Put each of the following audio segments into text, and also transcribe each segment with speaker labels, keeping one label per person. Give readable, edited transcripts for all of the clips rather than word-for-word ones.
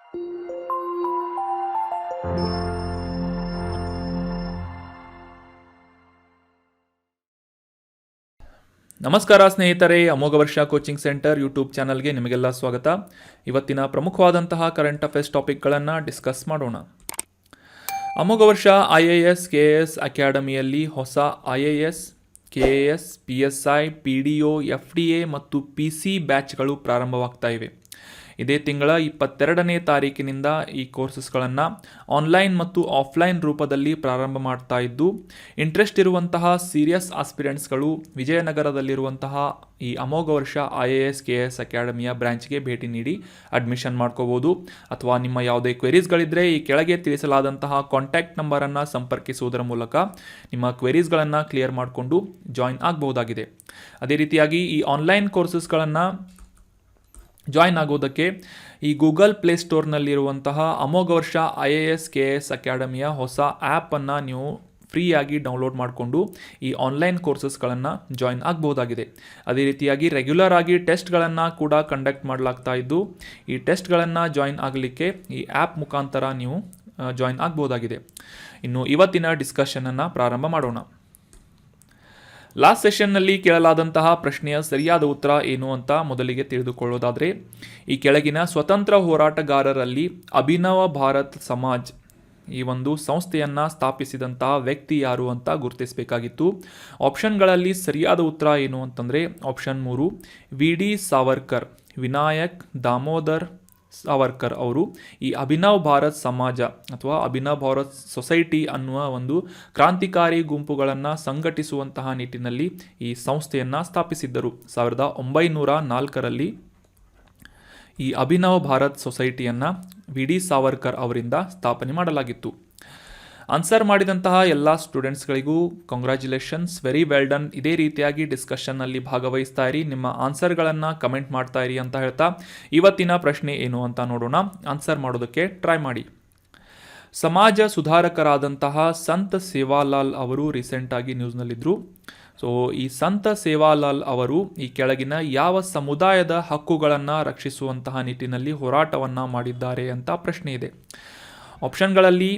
Speaker 1: ನಮಸ್ಕಾರ ಸ್ನೇಹಿತರೆ, ಅಮೋಘ ವರ್ಷ ಕೋಚಿಂಗ್ ಸೆಂಟರ್ ಯೂಟ್ಯೂಬ್ ಚಾನಲ್ಗೆ ನಿಮಗೆಲ್ಲ ಸ್ವಾಗತ. ಇವತ್ತಿನ ಪ್ರಮುಖವಾದಂತಹ ಕರೆಂಟ್ ಅಫೇರ್ಸ್ ಟಾಪಿಕ್ಗಳನ್ನು ಡಿಸ್ಕಸ್ ಮಾಡೋಣ. ಅಮೋಘ ವರ್ಷ IAS KAS ಅಕಾಡೆಮಿಯಲ್ಲಿ ಹೊಸ IAS KAS PSI PDO FDA ಮತ್ತು PC ಬ್ಯಾಚ್ಗಳು ಪ್ರಾರಂಭವಾಗ್ತಾ ಇವೆ. ಇದೇ ತಿಂಗಳ 22ನೇ ತಾರೀಕಿನಿಂದ ಈ ಕೋರ್ಸಸ್ಗಳನ್ನು ಆನ್ಲೈನ್ ಮತ್ತು ಆಫ್ಲೈನ್ ರೂಪದಲ್ಲಿ ಪ್ರಾರಂಭ ಮಾಡ್ತಾ ಇದ್ದು, ಇಂಟ್ರೆಸ್ಟ್ ಇರುವಂತಹ ಸೀರಿಯಸ್ ಆಸ್ಪಿರೆಂಟ್ಸ್ಗಳು ವಿಜಯನಗರದಲ್ಲಿರುವಂತಹ ಈ ಅಮೋಘ ವರ್ಷ IAS KAS ಅಕಾಡೆಮಿಯ ಬ್ರಾಂಚ್ಗೆ ಭೇಟಿ ನೀಡಿ ಅಡ್ಮಿಷನ್ ಮಾಡ್ಕೋಬೋದು. ಅಥವಾ ನಿಮ್ಮ ಯಾವುದೇ ಕ್ವೆರೀಸ್ಗಳಿದ್ದರೆ ಈ ಕೆಳಗೆ ತಿಳಿಸಲಾದಂತಹ ಕಾಂಟ್ಯಾಕ್ಟ್ ನಂಬರನ್ನು ಸಂಪರ್ಕಿಸುವುದರ ಮೂಲಕ ನಿಮ್ಮ ಕ್ವೆರೀಸ್ಗಳನ್ನು ಕ್ಲಿಯರ್ ಮಾಡಿಕೊಂಡು ಜಾಯಿನ್ ಆಗಬಹುದಾಗಿದೆ. ಅದೇ ರೀತಿಯಾಗಿ ಈ ಆನ್ಲೈನ್ ಕೋರ್ಸಸ್ಗಳನ್ನು ಜಾಯಿನ್ ಆಗೋದಕ್ಕೆ ಈ ಗೂಗಲ್ ಪ್ಲೇಸ್ಟೋರ್ನಲ್ಲಿರುವಂತಹ ಅಮೋಘ ವರ್ಷ IAS KAS ಅಕಾಡೆಮಿಯ ಹೊಸ ಆ್ಯಪನ್ನು ನೀವು ಫ್ರೀಯಾಗಿ ಡೌನ್ಲೋಡ್ ಮಾಡಿಕೊಂಡು ಈ ಆನ್ಲೈನ್ ಕೋರ್ಸಸ್ಗಳನ್ನು ಜಾಯಿನ್ ಆಗಬಹುದಾಗಿದೆ. ಅದೇ ರೀತಿಯಾಗಿ ರೆಗ್ಯುಲರ್ ಆಗಿ ಟೆಸ್ಟ್ಗಳನ್ನು ಕೂಡ ಕಂಡಕ್ಟ್ ಮಾಡಲಾಗ್ತಾ ಇದ್ದು, ಈ ಟೆಸ್ಟ್ಗಳನ್ನು ಜಾಯಿನ್ ಆಗಲಿಕ್ಕೆ ಈ ಆ್ಯಪ್ ಮುಖಾಂತರ ನೀವು ಜಾಯಿನ್ ಆಗಬಹುದಾಗಿದೆ. ಇನ್ನು ಇವತ್ತಿನ ಡಿಸ್ಕಷನನ್ನು ಪ್ರಾರಂಭ ಮಾಡೋಣ. ಲಾಸ್ಟ್ ಸೆಷನ್ನಲ್ಲಿ ಕೇಳಲಾದಂತಹ ಪ್ರಶ್ನೆಯ ಸರಿಯಾದ ಉತ್ತರ ಏನು ಅಂತ ಮೊದಲಿಗೆ ತಿಳಿದುಕೊಳ್ಳೋದಾದರೆ, ಈ ಕೆಳಗಿನ ಸ್ವತಂತ್ರ ಹೋರಾಟಗಾರರಲ್ಲಿ ಅಭಿನವ ಭಾರತ್ ಸಮಾಜ್ ಈ ಒಂದು ಸಂಸ್ಥೆಯನ್ನು ಸ್ಥಾಪಿಸಿದಂತಹ ವ್ಯಕ್ತಿ ಯಾರು ಅಂತ ಗುರುತಿಸಬೇಕಾಗಿತ್ತು. ಆಪ್ಷನ್ಗಳಲ್ಲಿ ಸರಿಯಾದ ಉತ್ತರ ಏನು ಅಂತಂದರೆ ಆಪ್ಷನ್ 3 VD ಸಾವರ್ಕರ್, ವಿನಾಯಕ್ ದಾಮೋದರ್ ಸಾವರ್ಕರ್ ಅವರು ಈ ಅಭಿನವ್ ಭಾರತ್ ಸಮಾಜ ಅಥವಾ ಅಭಿನವ್ ಭಾರತ್ ಸೊಸೈಟಿ ಅನ್ನುವ ಒಂದು ಕ್ರಾಂತಿಕಾರಿ ಗುಂಪುಗಳನ್ನು ಸಂಘಟಿಸುವಂತಹ ನಿಟ್ಟಿನಲ್ಲಿ ಈ ಸಂಸ್ಥೆಯನ್ನು ಸ್ಥಾಪಿಸಿದ್ದರು. 1904ರಲ್ಲಿ ಈ ಅಭಿನವ್ ಭಾರತ್ ಸೊಸೈಟಿಯನ್ನು VD ಸಾವರ್ಕರ್ ಅವರಿಂದ ಸ್ಥಾಪನೆ ಮಾಡಲಾಗಿತ್ತು. ಆನ್ಸರ್ ಮಾಡಿದಂತಹ ಎಲ್ಲ ಸ್ಟೂಡೆಂಟ್ಸ್ಗಳಿಗೂ ಕಂಗ್ರ್ಯಾಚುಲೇಷನ್ಸ್, ವೆರಿ ವೆಲ್ ಡನ್. ಇದೇ ರೀತಿಯಾಗಿ ಡಿಸ್ಕಷನ್ನಲ್ಲಿ ಭಾಗವಹಿಸ್ತಾ ಇರಿ, ನಿಮ್ಮ ಆನ್ಸರ್ಗಳನ್ನು ಕಮೆಂಟ್ ಮಾಡ್ತಾ ಇರಿ ಅಂತ ಹೇಳ್ತಾ ಇವತ್ತಿನ ಪ್ರಶ್ನೆ ಏನು ಅಂತ ನೋಡೋಣ. ಆನ್ಸರ್ ಮಾಡೋದಕ್ಕೆ ಟ್ರೈ ಮಾಡಿ. ಸಮಾಜ ಸುಧಾರಕರಾದಂತಹ ಸಂತ್ ಸೇವಾಲಾಲ್ ಅವರು ರೀಸೆಂಟಾಗಿ ನ್ಯೂಸ್ನಲ್ಲಿದ್ದರು. ಸೊ ಈ ಸಂತ ಸೇವಾಲಾಲ್ ಅವರು ಈ ಕೆಳಗಿನ ಯಾವ ಸಮುದಾಯದ ಹಕ್ಕುಗಳನ್ನು ರಕ್ಷಿಸುವಂತಹ ನಿಟ್ಟಿನಲ್ಲಿ ಹೋರಾಟವನ್ನು ಮಾಡಿದ್ದಾರೆ ಅಂತ ಪ್ರಶ್ನೆ ಇದೆ. ಆಪ್ಷನ್ಗಳಲ್ಲಿ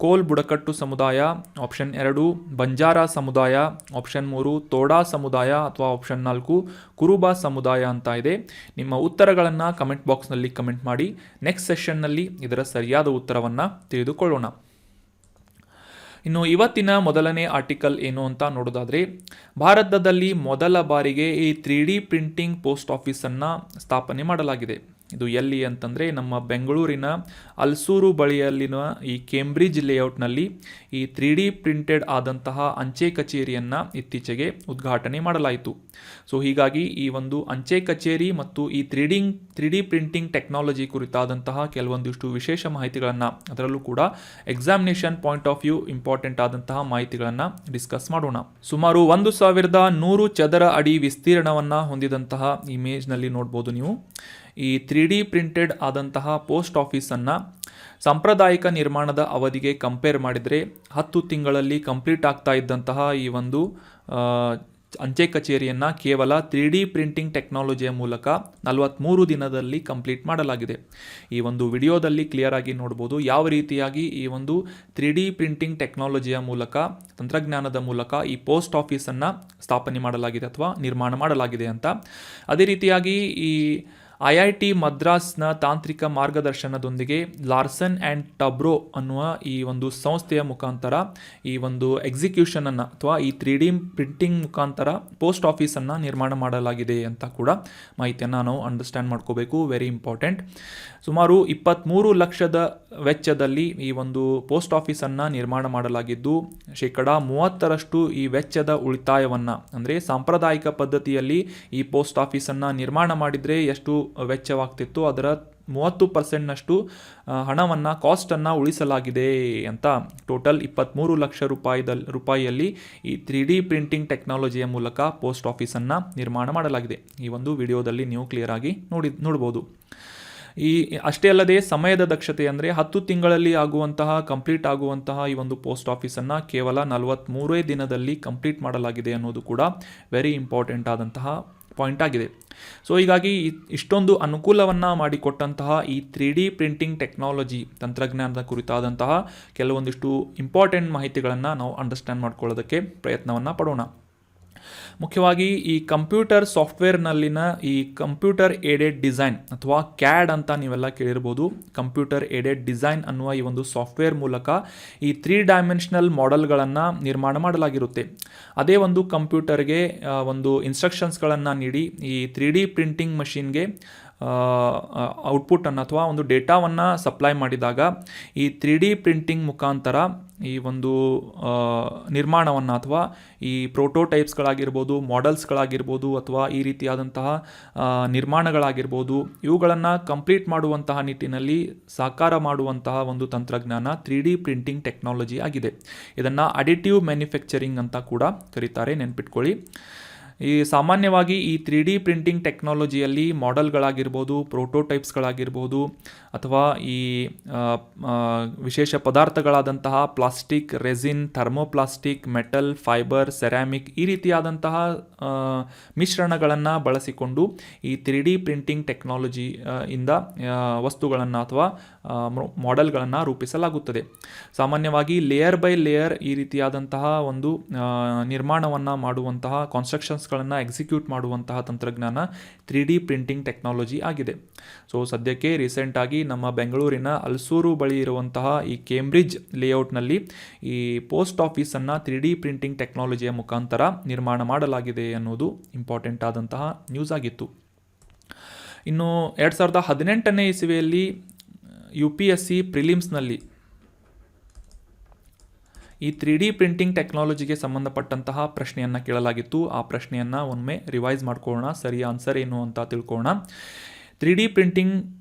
Speaker 1: ಕೋಲ್ ಬುಡಕಟ್ಟು ಸಮುದಾಯ, ಆಪ್ಷನ್ 2 ಬಂಜಾರ ಸಮುದಾಯ, ಆಪ್ಷನ್ 3 ತೋಡಾ ಸಮುದಾಯ ಅಥವಾ ಆಪ್ಷನ್ 4 ಕುರುಬಾ ಸಮುದಾಯ ಅಂತ ಇದೆ. ನಿಮ್ಮ ಉತ್ತರಗಳನ್ನು ಕಮೆಂಟ್ ಬಾಕ್ಸ್ನಲ್ಲಿ ಕಮೆಂಟ್ ಮಾಡಿ. ನೆಕ್ಸ್ಟ್ ಸೆಷನ್ನಲ್ಲಿ ಇದರ ಸರಿಯಾದ ಉತ್ತರವನ್ನು ತಿಳಿದುಕೊಳ್ಳೋಣ. ಇನ್ನು ಇವತ್ತಿನ ಮೊದಲನೇ ಆರ್ಟಿಕಲ್ ಏನು ಅಂತ ನೋಡೋದಾದರೆ, ಭಾರತದಲ್ಲಿ ಮೊದಲ ಬಾರಿಗೆ ಈ 3D ಪ್ರಿಂಟಿಂಗ್ ಪೋಸ್ಟ್ ಆಫೀಸನ್ನು ಸ್ಥಾಪನೆ ಮಾಡಲಾಗಿದೆ. ಇದು ಎಲ್ಲಿ ಅಂತಂದರೆ ನಮ್ಮ ಬೆಂಗಳೂರಿನ ಅಲ್ಸೂರು ಬಳಿಯಲ್ಲಿನ ಈ ಕೇಂಬ್ರಿಡ್ಜ್ ಲೇಔಟ್ನಲ್ಲಿ ಈ 3D ಪ್ರಿಂಟೆಡ್ ಆದಂತಹ ಅಂಚೆ ಕಚೇರಿಯನ್ನು ಇತ್ತೀಚೆಗೆ ಉದ್ಘಾಟನೆ ಮಾಡಲಾಯಿತು. ಸೊ ಹೀಗಾಗಿ ಈ ಒಂದು ಅಂಚೆ ಕಚೇರಿ ಮತ್ತು ಈ 3D ಪ್ರಿಂಟಿಂಗ್ ಟೆಕ್ನಾಲಜಿ ಕುರಿತಾದಂತಹ ಕೆಲವೊಂದಿಷ್ಟು ವಿಶೇಷ ಮಾಹಿತಿಗಳನ್ನು, ಅದರಲ್ಲೂ ಕೂಡ examination point of view important ಆದಂತಹ ಮಾಹಿತಿಗಳನ್ನು ಡಿಸ್ಕಸ್ ಮಾಡೋಣ. ಸುಮಾರು 1100 ಚದರ ಅಡಿ ವಿಸ್ತೀರ್ಣವನ್ನು ಹೊಂದಿದಂತಹ ಇಮೇಜ್ನಲ್ಲಿ ನೋಡ್ಬೋದು ನೀವು. ಈ 3D ಪ್ರಿಂಟೆಡ್ ಆದಂತಹ ಪೋಸ್ಟ್ ಆಫೀಸನ್ನು ಸಾಂಪ್ರದಾಯಿಕ ನಿರ್ಮಾಣದ ಅವಧಿಗೆ ಕಂಪೇರ್ ಮಾಡಿದರೆ 10 ತಿಂಗಳಲ್ಲಿ ಕಂಪ್ಲೀಟ್ ಆಗ್ತಾ ಇದ್ದಂತಹ ಈ ಒಂದು ಅಂಚೆ ಕಚೇರಿಯನ್ನು ಕೇವಲ 3D ಪ್ರಿಂಟಿಂಗ್ ಟೆಕ್ನಾಲಜಿಯ ಮೂಲಕ 43 ದಿನದಲ್ಲಿ ಕಂಪ್ಲೀಟ್ ಮಾಡಲಾಗಿದೆ. ಈ ಒಂದು ವಿಡಿಯೋದಲ್ಲಿ ಕ್ಲಿಯರ್ ಆಗಿ ನೋಡ್ಬೋದು ಯಾವ ರೀತಿಯಾಗಿ ಈ ಒಂದು 3D ಪ್ರಿಂಟಿಂಗ್ ಟೆಕ್ನಾಲಜಿಯ ಮೂಲಕ, ತಂತ್ರಜ್ಞಾನದ ಮೂಲಕ ಈ ಪೋಸ್ಟ್ ಆಫೀಸನ್ನು ಸ್ಥಾಪನೆ ಮಾಡಲಾಗಿದೆ ಅಥವಾ ನಿರ್ಮಾಣ ಮಾಡಲಾಗಿದೆ ಅಂತ. ಅದೇ ರೀತಿಯಾಗಿ ಈ IIT ಮದ್ರಾಸ್ನ ತಾಂತ್ರಿಕ ಮಾರ್ಗದರ್ಶನದೊಂದಿಗೆ ಲಾರ್ಸನ್ ಆ್ಯಂಡ್ ಟಬ್ರೋ ಅನ್ನುವ ಈ ಒಂದು ಸಂಸ್ಥೆಯ ಮುಖಾಂತರ ಈ ಒಂದು ಎಕ್ಸಿಕ್ಯೂಷನನ್ನು ಅಥವಾ ಈ 3D ಪ್ರಿಂಟಿಂಗ್ ಮುಖಾಂತರ ಪೋಸ್ಟ್ ಆಫೀಸನ್ನು ನಿರ್ಮಾಣ ಮಾಡಲಾಗಿದೆ ಅಂತ ಕೂಡ ಮಾಹಿತಿಯನ್ನು ನಾವು ಅಂಡರ್ಸ್ಟ್ಯಾಂಡ್ ಮಾಡ್ಕೋಬೇಕು, ವೆರಿ ಇಂಪಾರ್ಟೆಂಟ್. ಸುಮಾರು 23 ಲಕ್ಷದ ವೆಚ್ಚದಲ್ಲಿ ಈ ಒಂದು ಪೋಸ್ಟ್ ಆಫೀಸನ್ನು ನಿರ್ಮಾಣ ಮಾಡಲಾಗಿದ್ದು, 30% ಈ ವೆಚ್ಚದ ಉಳಿತಾಯವನ್ನು, ಅಂದರೆ ಸಾಂಪ್ರದಾಯಿಕ ಪದ್ಧತಿಯಲ್ಲಿ ಈ ಪೋಸ್ಟ್ ಆಫೀಸನ್ನು ನಿರ್ಮಾಣ ಮಾಡಿದರೆ ಎಷ್ಟು ವೆಚ್ಚವಾಗ್ತಿತ್ತು ಅದರ 30%ನಷ್ಟು ಹಣವನ್ನು, ಕಾಸ್ಟನ್ನು ಉಳಿಸಲಾಗಿದೆ ಅಂತ. ಟೋಟಲ್ 23 ಲಕ್ಷ ರೂಪಾಯಿಯಲ್ಲಿ ಈ 3D ಪ್ರಿಂಟಿಂಗ್ ಟೆಕ್ನಾಲಜಿಯ ಮೂಲಕ ಪೋಸ್ಟ್ ಆಫೀಸನ್ನು ನಿರ್ಮಾಣ ಮಾಡಲಾಗಿದೆ. ಈ ಒಂದು ವಿಡಿಯೋದಲ್ಲಿ ನೀವು ಕ್ಲಿಯರ್ ಆಗಿ ನೋಡ್ಬೋದು. ಅಷ್ಟೇ ಅಲ್ಲದೆ ಸಮಯದ ದಕ್ಷತೆ ಅಂದರೆ 10 ತಿಂಗಳಲ್ಲಿ ಕಂಪ್ಲೀಟ್ ಆಗುವಂತಹ ಈ ಒಂದು ಪೋಸ್ಟ್ ಆಫೀಸನ್ನು ಕೇವಲ 43 ದಿನದಲ್ಲಿ ಕಂಪ್ಲೀಟ್ ಮಾಡಲಾಗಿದೆ ಅನ್ನೋದು ಕೂಡ ವೆರಿ ಇಂಪಾರ್ಟೆಂಟ್ ಆದಂತಹ ಪಾಯಿಂಟ್ ಆಗಿದೆ. ಸೊ ಹೀಗಾಗಿ ಇಷ್ಟೊಂದು ಅನುಕೂಲವನ್ನು ಮಾಡಿಕೊಟ್ಟಂತಹ ಈ 3D ಪ್ರಿಂಟಿಂಗ್ ಟೆಕ್ನಾಲಜಿ ತಂತ್ರಜ್ಞಾನದ ಕುರಿತಾದಂತಹ ಕೆಲವೊಂದಿಷ್ಟು ಇಂಪಾರ್ಟೆಂಟ್ ಮಾಹಿತಿಗಳನ್ನು ನಾವು ಅಂಡರ್ಸ್ಟ್ಯಾಂಡ್ ಮಾಡ್ಕೊಳ್ಳೋದಕ್ಕೆ ಪ್ರಯತ್ನವನ್ನು ಪಡೋಣ. ಮುಖ್ಯವಾಗಿ ಈ ಕಂಪ್ಯೂಟರ್ ಸಾಫ್ಟ್ವೇರ್ನಲ್ಲಿನ ಈ ಕಂಪ್ಯೂಟರ್ ಏಡೆಡ್ ಡಿಸೈನ್ ಅಥವಾ ಕ್ಯಾಡ್ ಅಂತ ನೀವೆಲ್ಲ ಕೇಳಿರ್ಬೋದು. ಕಂಪ್ಯೂಟರ್ ಏಡೆಡ್ ಡಿಸೈನ್ ಅನ್ನುವ ಈ ಒಂದು ಸಾಫ್ಟ್ವೇರ್ ಮೂಲಕ ಈ 3 ಡೈಮೆನ್ಷನಲ್ ಮಾಡೆಲ್ಗಳನ್ನು ನಿರ್ಮಾಣ ಮಾಡಲಾಗಿರುತ್ತೆ. ಅದೇ ಒಂದು ಕಂಪ್ಯೂಟರ್ಗೆ ಒಂದು ಇನ್ಸ್ಟ್ರಕ್ಷನ್ಸ್ಗಳನ್ನು ನೀಡಿ ಈ 3D ಪ್ರಿಂಟಿಂಗ್ ಮಷೀನ್ಗೆ ಔಟ್ಪುಟ್ಟನ್ನು ಅಥವಾ ಒಂದು ಡೇಟಾವನ್ನು ಸಪ್ಲೈ ಮಾಡಿದಾಗ ಈ 3D ಪ್ರಿಂಟಿಂಗ್ ಮುಖಾಂತರ ಈ ಒಂದು ನಿರ್ಮಾಣವನ್ನು ಅಥವಾ ಈ ಪ್ರೋಟೋಟೈಪ್ಸ್ಗಳಾಗಿರ್ಬೋದು, ಮಾಡೆಲ್ಸ್ಗಳಾಗಿರ್ಬೋದು ಅಥವಾ ಈ ರೀತಿಯಾದಂತಹ ನಿರ್ಮಾಣಗಳಾಗಿರ್ಬೋದು, ಇವುಗಳನ್ನು ಕಂಪ್ಲೀಟ್ ಮಾಡುವಂತಹ ನಿಟ್ಟಿನಲ್ಲಿ ಸಾಕಾರ ಮಾಡುವಂತಹ ಒಂದು ತಂತ್ರಜ್ಞಾನ 3D ಪ್ರಿಂಟಿಂಗ್ ಟೆಕ್ನಾಲಜಿ ಆಗಿದೆ. ಇದನ್ನು ಅಡಿಟಿವ್ ಮ್ಯಾನುಫ್ಯಾಕ್ಚರಿಂಗ್ ಅಂತ ಕೂಡ ಕರೀತಾರೆ, ನೆನ್ಪಿಟ್ಕೊಳ್ಳಿ. ಈ ಸಾಮಾನ್ಯವಾಗಿ ಈ 3D ಪ್ರಿಂಟಿಂಗ್ ಟೆಕ್ನಾಲಜಿಯಲ್ಲಿ ಮಾಡೆಲ್ಗಳಾಗಿರ್ಬೋದು, ಪ್ರೋಟೋಟೈಪ್ಸ್ಗಳಾಗಿರ್ಬೋದು ಅಥವಾ ಈ ವಿಶೇಷ ಪದಾರ್ಥಗಳಾದಂತಹ plastic, resin, thermoplastic, metal, fibre, ceramic ಈ ರೀತಿಯಾದಂತಹ ಮಿಶ್ರಣಗಳನ್ನು ಬಳಸಿಕೊಂಡು ಈ 3D ಪ್ರಿಂಟಿಂಗ್ ಟೆಕ್ನಾಲಜಿ ಇಂದ ವಸ್ತುಗಳನ್ನು ಅಥವಾ ಮಾಡೆಲ್ಗಳನ್ನು ರೂಪಿಸಲಾಗುತ್ತದೆ. ಸಾಮಾನ್ಯವಾಗಿ ಲೇಯರ್ ಬೈ ಲೇಯರ್ ಈ ರೀತಿಯಾದಂತಹ ಒಂದು ನಿರ್ಮಾಣವನ್ನು ಮಾಡುವಂತಹ ಕಾನ್ಸ್ಟ್ರಕ್ಷನ್ಸ್ಗಳನ್ನು ಎಕ್ಸಿಕ್ಯೂಟ್ ಮಾಡುವಂತಹ ತಂತ್ರಜ್ಞಾನ 3D ಪ್ರಿಂಟಿಂಗ್ ಟೆಕ್ನಾಲಜಿ ಆಗಿದೆ. ಸೊ ಸದ್ಯಕ್ಕೆ ರೀಸೆಂಟಾಗಿ ನಮ್ಮ ಬೆಂಗಳೂರಿನ ಅಲ್ಸೂರು ಬಳಿ ಇರುವಂತಹ ಈ ಕೇಂಬ್ರಿಡ್ಜ್ ಲೇಔಟ್ನಲ್ಲಿ ಈ ಪೋಸ್ಟ್ ಆಫೀಸನ್ನು 3D ಪ್ರಿಂಟಿಂಗ್ ಟೆಕ್ನಾಲಜಿಯ ಮುಖಾಂತರ ನಿರ್ಮಾಣ ಮಾಡಲಾಗಿದೆ ಅನ್ನೋದು ಇಂಪಾರ್ಟೆಂಟ್ ಆದಂತಹ ನ್ಯೂಸ್ ಆಗಿತ್ತು. ಇನ್ನು 2018ನೇ ಇಸವಿಯಲ್ಲಿ UPSC ಪ್ರಿಲಿಮ್ಸ್ನಲ್ಲಿ ಈ 3D ಪ್ರಿಂಟಿಂಗ್ ಟೆಕ್ನಾಲಜಿಗೆ ಸಂಬಂಧಪಟ್ಟಂತಹ ಪ್ರಶ್ನೆಯನ್ನು ಕೇಳಲಾಗಿತ್ತು. ಆ ಪ್ರಶ್ನೆಯನ್ನು ಒಮ್ಮೆ ರಿವೈಸ್ ಮಾಡ್ಕೊಳ್ಳೋಣ, ಸರಿ ಆನ್ಸರ್ ಏನು ಅಂತ ತಿಳ್ಕೊಳ್ಳೋಣ. 3D printing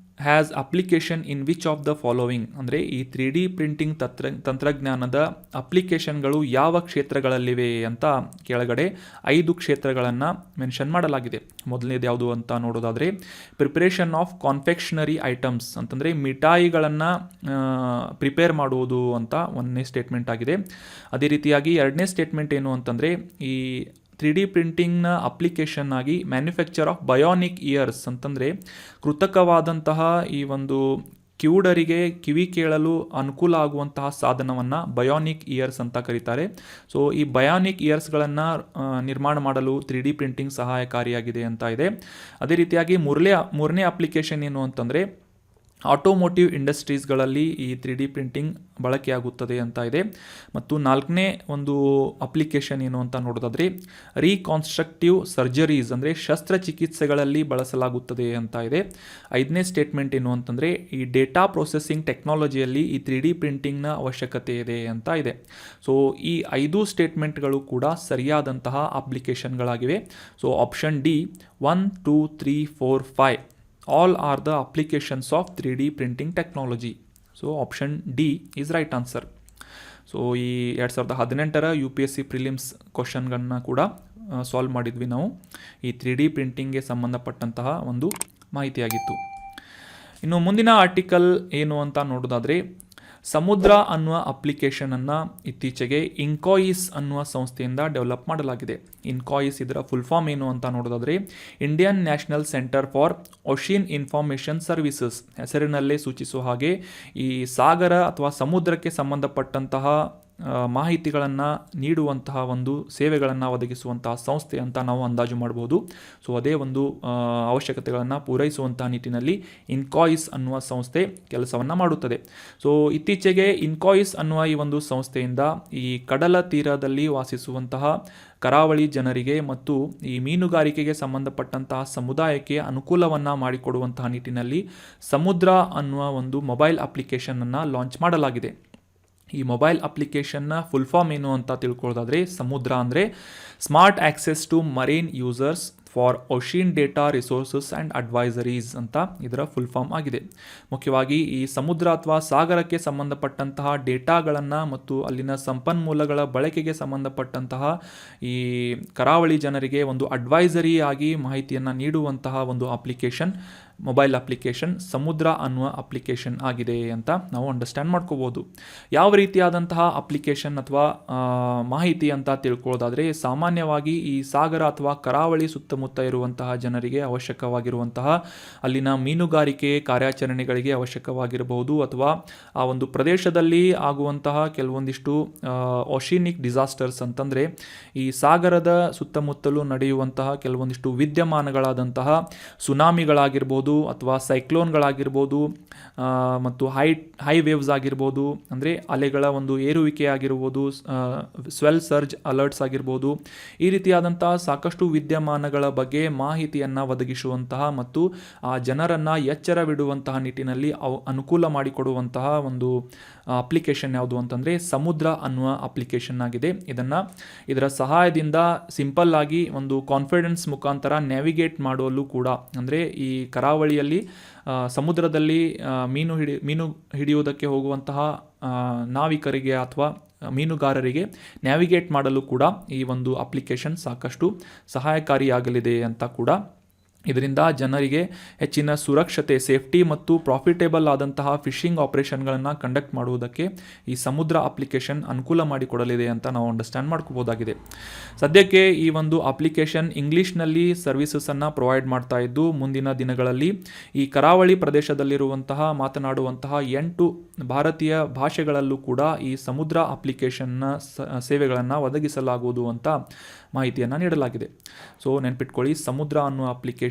Speaker 1: has application in which of the following, ಅಂದರೆ ಈ 3D ಪ್ರಿಂಟಿಂಗ್ ತಂತ್ರಜ್ಞಾನದ ಅಪ್ಲಿಕೇಶನ್ಗಳು ಯಾವ ಕ್ಷೇತ್ರಗಳಲ್ಲಿವೆ ಅಂತ ಕೆಳಗಡೆ 5 ಕ್ಷೇತ್ರಗಳನ್ನು ಮೆನ್ಷನ್ ಮಾಡಲಾಗಿದೆ. ಮೊದಲನೇದು ಯಾವುದು ಅಂತ ನೋಡೋದಾದರೆ ಪ್ರಿಪರೇಷನ್ ಆಫ್ ಕಾನ್ಫೆಕ್ಷನರಿ ಐಟಮ್ಸ್ ಅಂತಂದರೆ ಮಿಠಾಯಿಗಳನ್ನು ಪ್ರಿಪೇರ್ ಮಾಡುವುದು ಅಂತ ಒಂದನೇ ಸ್ಟೇಟ್ಮೆಂಟ್ ಆಗಿದೆ. ಅದೇ ರೀತಿಯಾಗಿ ಎರಡನೇ ಸ್ಟೇಟ್ಮೆಂಟ್ ಏನು ಅಂತಂದರೆ ಈ 3D ಪ್ರಿಂಟಿಂಗ್ನ ಅಪ್ಲಿಕೇಶನ್ ಆಗಿ ಮ್ಯಾನುಫ್ಯಾಕ್ಚರ್ ಆಫ್ ಬಯೋನಿಕ್ ಇಯರ್ಸ್ ಅಂತಂದರೆ ಕೃತಕವಾದಂತಹ ಈ ಒಂದು ಕಿವುಡರಿಗೆ ಕಿವಿ ಕೇಳಲು ಅನುಕೂಲ ಆಗುವಂತಹ ಸಾಧನವನ್ನು ಬಯೋನಿಕ್ ಇಯರ್ಸ್ ಅಂತ ಕರೀತಾರೆ. ಸೊ ಈ ಬಯೋನಿಕ್ ಇಯರ್ಸ್ಗಳನ್ನು ನಿರ್ಮಾಣ ಮಾಡಲು 3D ಪ್ರಿಂಟಿಂಗ್ ಸಹಾಯಕಾರಿಯಾಗಿದೆ ಅಂತ ಇದೆ. ಅದೇ ರೀತಿಯಾಗಿ ಮೂರನೇ ಅಪ್ಲಿಕೇಶನ್ ಏನು ಅಂತಂದರೆ ಆಟೋಮೋಟಿವ್ ಇಂಡಸ್ಟ್ರೀಸ್ಗಳಲ್ಲಿ ಈ 3D ಪ್ರಿಂಟಿಂಗ್ ಬಳಕೆಯಾಗುತ್ತದೆ ಅಂತ ಇದೆ. ಮತ್ತು ನಾಲ್ಕನೇ ಒಂದು ಅಪ್ಲಿಕೇಶನ್ ಏನು ಅಂತ ನೋಡೋದಾದರೆ ರೀಕಾನ್ಸ್ಟ್ರಕ್ಟಿವ್ ಸರ್ಜರೀಸ್ ಅಂದರೆ ಶಸ್ತ್ರಚಿಕಿತ್ಸೆಗಳಲ್ಲಿ ಬಳಸಲಾಗುತ್ತದೆ ಅಂತ ಇದೆ. ಐದನೇ ಸ್ಟೇಟ್ಮೆಂಟ್ ಏನು ಅಂತಂದರೆ ಈ ಡೇಟಾ ಪ್ರೊಸೆಸಿಂಗ್ ಟೆಕ್ನಾಲಜಿಯಲ್ಲಿ ಈ 3D ಪ್ರಿಂಟಿಂಗ್ನ ಅವಶ್ಯಕತೆ ಇದೆ ಅಂತ ಇದೆ. ಸೊ ಈ 5 ಸ್ಟೇಟ್ಮೆಂಟ್ಗಳು ಕೂಡ ಸರಿಯಾದಂತಹ ಅಪ್ಲಿಕೇಶನ್ಗಳಾಗಿವೆ. So option D 1, 2, 3, 4, 5 all are the applications of 3D printing technology. So option D is right answer. So ಈ 2018ರ UPSC ಪ್ರಿಲಿಮ್ಸ್ ಕ್ವಶನ್ಗಳನ್ನ ಕೂಡ ಸಾಲ್ವ್ ಮಾಡಿದ್ವಿ ನಾವು. ಈ 3D ಪ್ರಿಂಟಿಂಗ್ಗೆ ಸಂಬಂಧಪಟ್ಟಂತಹ ಒಂದು ಮಾಹಿತಿಯಾಗಿತ್ತು. ಇನ್ನು ಮುಂದಿನ ಆರ್ಟಿಕಲ್ ಏನು ಅಂತ ನೋಡೋದಾದರೆ ಸಮುದ್ರ ಅನ್ನುವ ಅಪ್ಲಿಕೇಶನನ್ನು ಇತ್ತೀಚೆಗೆ ಇನ್ಕಾಯಿಸ್ ಅನ್ನುವ ಸಂಸ್ಥೆಯಿಂದ ಡೆವಲಪ್ ಮಾಡಲಾಗಿದೆ. ಇನ್ಕಾಯಿಸ್ ಇದರ ಫುಲ್ ಫಾರ್ಮ್ ಏನು ಅಂತ ನೋಡೋದಾದರೆ Indian national centre for ocean information services. ಹೆಸರಿನಲ್ಲೇ ಸೂಚಿಸುವ ಹಾಗೆ ಈ ಸಾಗರ ಅಥವಾ ಸಮುದ್ರಕ್ಕೆ ಸಂಬಂಧಪಟ್ಟಂತಹ ಮಾಹಿತಿಗಳನ್ನು ನೀಡುವಂತಹ ಒಂದು ಸೇವೆಗಳನ್ನು ಒದಗಿಸುವಂತಹ ಸಂಸ್ಥೆ ಅಂತ ನಾವು ಅಂದಾಜು ಮಾಡಬಹುದು. ಸೊ ಅದೇ ಒಂದು ಅವಶ್ಯಕತೆಗಳನ್ನು ಪೂರೈಸುವಂತಹ ನಿಟ್ಟಿನಲ್ಲಿ ಇನ್ಕಾಯಿಸ್ ಅನ್ನುವ ಸಂಸ್ಥೆ ಕೆಲಸವನ್ನು ಮಾಡುತ್ತದೆ. ಸೊ ಇತ್ತೀಚೆಗೆ ಇನ್ಕಾಯಿಸ್ ಅನ್ನುವ ಈ ಒಂದು ಸಂಸ್ಥೆಯಿಂದ ಈ ಕಡಲ ತೀರದಲ್ಲಿ ವಾಸಿಸುವಂತಹ ಕರಾವಳಿ ಜನರಿಗೆ ಮತ್ತು ಈ ಮೀನುಗಾರಿಕೆಗೆ ಸಂಬಂಧಪಟ್ಟಂತಹ ಸಮುದಾಯಕ್ಕೆ ಅನುಕೂಲವನ್ನು ಮಾಡಿಕೊಡುವಂತಹ ನಿಟ್ಟಿನಲ್ಲಿ ಸಮುದ್ರ ಅನ್ನುವ ಒಂದು ಮೊಬೈಲ್ ಅಪ್ಲಿಕೇಶನನ್ನು ಲಾಂಚ್ ಮಾಡಲಾಗಿದೆ. ಈ ಮೊಬೈಲ್ ಅಪ್ಲಿಕೇಶನ್ನ ಫುಲ್ ಫಾರ್ಮ್ ಏನು ಅಂತ ತಿಳ್ಕೊಳ್ಳೋದಾದರೆ ಸಮುದ್ರ ಅಂದರೆ smart access to marine users for ocean data resources and advisories ಅಂತ ಇದರ ಫುಲ್ ಫಾರ್ಮ್ ಆಗಿದೆ. ಮುಖ್ಯವಾಗಿ ಈ ಸಮುದ್ರ ಅಥವಾ ಸಾಗರಕ್ಕೆ ಸಂಬಂಧಪಟ್ಟಂತಹ ಡೇಟಾಗಳನ್ನು ಮತ್ತು ಅಲ್ಲಿನ ಸಂಪನ್ಮೂಲಗಳ ಬಳಕೆಗೆ ಸಂಬಂಧಪಟ್ಟಂತಹ ಈ ಕರಾವಳಿ ಜನರಿಗೆ ಒಂದು ಅಡ್ವೈಸರಿ ಆಗಿ ಮಾಹಿತಿಯನ್ನು ನೀಡುವಂತಹ ಒಂದು ಅಪ್ಲಿಕೇಶನ್ ಮೊಬೈಲ್ ಅಪ್ಲಿಕೇಶನ್ ಸಮುದ್ರ ಅನ್ನುವ ಅಪ್ಲಿಕೇಶನ್ ಆಗಿದೆ ಅಂತ ನಾವು ಅಂಡರ್ಸ್ಟ್ಯಾಂಡ್ ಮಾಡ್ಕೋಬೋದು. ಯಾವ ರೀತಿಯಾದಂತಹ ಅಪ್ಲಿಕೇಶನ್ ಅಥವಾ ಮಾಹಿತಿ ಅಂತ ತಿಳ್ಕೊಳ್ಳೋದಾದರೆ, ಸಾಮಾನ್ಯವಾಗಿ ಈ ಸಾಗರ ಅಥವಾ ಕರಾವಳಿ ಸುತ್ತಮುತ್ತ ಇರುವಂತಹ ಜನರಿಗೆ ಅವಶ್ಯಕವಾಗಿರುವಂತಹ ಅಲ್ಲಿನ ಮೀನುಗಾರಿಕೆ ಕಾರ್ಯಾಚರಣೆಗಳಿಗೆ ಅವಶ್ಯಕವಾಗಿರಬಹುದು, ಅಥವಾ ಆ ಒಂದು ಪ್ರದೇಶದಲ್ಲಿ ಆಗುವಂತಹ ಕೆಲವೊಂದಿಷ್ಟು ಓಷಿನಿಕ್ ಡಿಸಾಸ್ಟರ್ಸ್ ಅಂತಂದರೆ ಈ ಸಾಗರದ ಸುತ್ತಮುತ್ತಲೂ ನಡೆಯುವಂತಹ ಕೆಲವೊಂದಿಷ್ಟು ವಿದ್ಯಮಾನಗಳಾದಂತಹ ಸುನಾಮಿಗಳಾಗಿರ್ಬೋದು ಅಥವಾ ಸೈಕ್ಲೋನ್ಗಳಾಗಿರ್ಬೋದು, ಮತ್ತು ಹೈ ವೇವ್ಸ್ ಆಗಿರ್ಬೋದು, ಅಂದರೆ ಅಲೆಗಳ ಒಂದು ಏರುವಿಕೆ ಆಗಿರ್ಬೋದು, ಸ್ವೆಲ್ ಸರ್ಜ್ ಅಲರ್ಟ್ಸ್ ಆಗಿರ್ಬೋದು, ಈ ರೀತಿಯಾದಂತಹ ಸಾಕಷ್ಟು ವಿದ್ಯಮಾನಗಳ ಬಗ್ಗೆ ಮಾಹಿತಿಯನ್ನು ಒದಗಿಸುವಂತಹ ಮತ್ತು ಆ ಜನರನ್ನು ಎಚ್ಚರವಿಡುವಂತಹ ನಿಟ್ಟಿನಲ್ಲಿ ಅನುಕೂಲ ಮಾಡಿಕೊಡುವಂತಹ ಒಂದು ಅಪ್ಲಿಕೇಶನ್ ಯಾವುದು ಅಂತಂದರೆ ಸಮುದ್ರ ಅನ್ನುವ ಅಪ್ಲಿಕೇಶನ್ ಆಗಿದೆ. ಇದರ ಸಹಾಯದಿಂದ ಸಿಂಪಲ್ ಆಗಿ ಒಂದು ಕಾನ್ಫಿಡೆನ್ಸ್ ಮುಖಾಂತರ ನ್ಯಾವಿಗೇಟ್ ಮಾಡಲು ಕೂಡ, ಅಂದರೆ ಈ ಕರಾವಳಿಯಲ್ಲಿ ಸಮುದ್ರದಲ್ಲಿ ಮೀನು ಹಿಡಿಯುವುದಕ್ಕೆ ಹೋಗುವಂತಹ ನಾವಿಕರಿಗೆ ಅಥವಾ ಮೀನುಗಾರರಿಗೆ ನ್ಯಾವಿಗೇಟ್ ಮಾಡಲು ಕೂಡ ಈ ಒಂದು ಅಪ್ಲಿಕೇಶನ್ ಸಾಕಷ್ಟು ಸಹಾಯಕಾರಿಯಾಗಲಿದೆ ಅಂತ ಕೂಡ. ಇದರಿಂದ ಜನರಿಗೆ ಹೆಚ್ಚಿನ ಸುರಕ್ಷತೆ, ಸೇಫ್ಟಿ ಮತ್ತು ಪ್ರಾಫಿಟೇಬಲ್ ಆದಂತಹ ಫಿಶಿಂಗ್ ಆಪರೇಷನ್ಗಳನ್ನು ಕಂಡಕ್ಟ್ ಮಾಡುವುದಕ್ಕೆ ಈ ಸಮುದ್ರ ಅಪ್ಲಿಕೇಶನ್ ಅನುಕೂಲ ಮಾಡಿಕೊಡಲಿದೆ ಅಂತ ನಾವು ಅಂಡರ್ಸ್ಟ್ಯಾಂಡ್ ಮಾಡ್ಕೋಬೋದಾಗಿದೆ. ಸದ್ಯಕ್ಕೆ ಈ ಒಂದು ಅಪ್ಲಿಕೇಶನ್ ಇಂಗ್ಲೀಷ್ನಲ್ಲಿ ಸರ್ವಿಸಸನ್ನು ಪ್ರೊವೈಡ್ ಮಾಡ್ತಾ ಇದ್ದು, ಮುಂದಿನ ದಿನಗಳಲ್ಲಿ ಈ ಕರಾವಳಿ ಪ್ರದೇಶದಲ್ಲಿರುವಂತಹ ಮಾತನಾಡುವಂತಹ 8 ಭಾರತೀಯ ಭಾಷೆಗಳಲ್ಲೂ ಕೂಡ ಈ ಸಮುದ್ರ ಅಪ್ಲಿಕೇಶನ್ನ ಸೇವೆಗಳನ್ನು ಒದಗಿಸಲಾಗುವುದು ಅಂತ ಮಾಹಿತಿಯನ್ನು ನೀಡಲಾಗಿದೆ. ಸೊ ನೆನ್ಪಿಟ್ಕೊಳ್ಳಿ, ಸಮುದ್ರ ಅನ್ನುವ ಅಪ್ಲಿಕೇಶನ್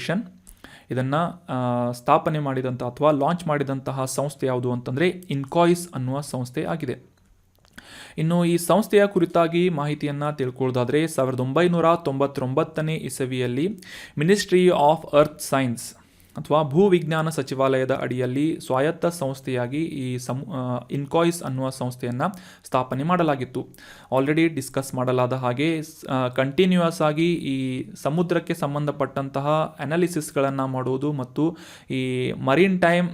Speaker 1: ಇದನ್ನು ಸ್ಥಾಪನೆ ಮಾಡಿದಂಥ ಅಥವಾ ಲಾಂಚ್ ಮಾಡಿದಂತಹ ಸಂಸ್ಥೆ ಯಾವುದು ಅಂತಂದರೆ ಇನ್ಕಾಯ್ಸ್ ಅನ್ನುವ ಸಂಸ್ಥೆ ಆಗಿದೆ. ಇನ್ನು ಈ ಸಂಸ್ಥೆಯ ಕುರಿತಾಗಿ ಮಾಹಿತಿಯನ್ನು ತಿಳ್ಕೊಳ್ಳೋದಾದರೆ, 1999ನೇ ಇಸವಿಯಲ್ಲಿ ಮಿನಿಸ್ಟ್ರಿ ಆಫ್ ಅರ್ತ್ ಸೈನ್ಸ್ ಅಥವಾ ಭೂವಿಜ್ಞಾನ ಸಚಿವಾಲಯದ ಅಡಿಯಲ್ಲಿ ಸ್ವಾಯತ್ತ ಸಂಸ್ಥೆಯಾಗಿ ಈ ಇನ್ಕಾಯ್ಸ್ ಅನ್ನುವ ಸಂಸ್ಥೆಯನ್ನು ಸ್ಥಾಪನೆ ಮಾಡಲಾಗಿತ್ತು. ಆಲ್ರೆಡಿ ಡಿಸ್ಕಸ್ ಮಾಡಲಾದ ಹಾಗೆ ಕಂಟಿನ್ಯೂಯಸ್ ಆಗಿ ಈ ಸಮುದ್ರಕ್ಕೆ ಸಂಬಂಧಪಟ್ಟಂತಹ ಅನಾಲಿಸಿಸ್ಗಳನ್ನು ಮಾಡುವುದು ಮತ್ತು ಈ ಮರೀನ್ ಟೈಮ್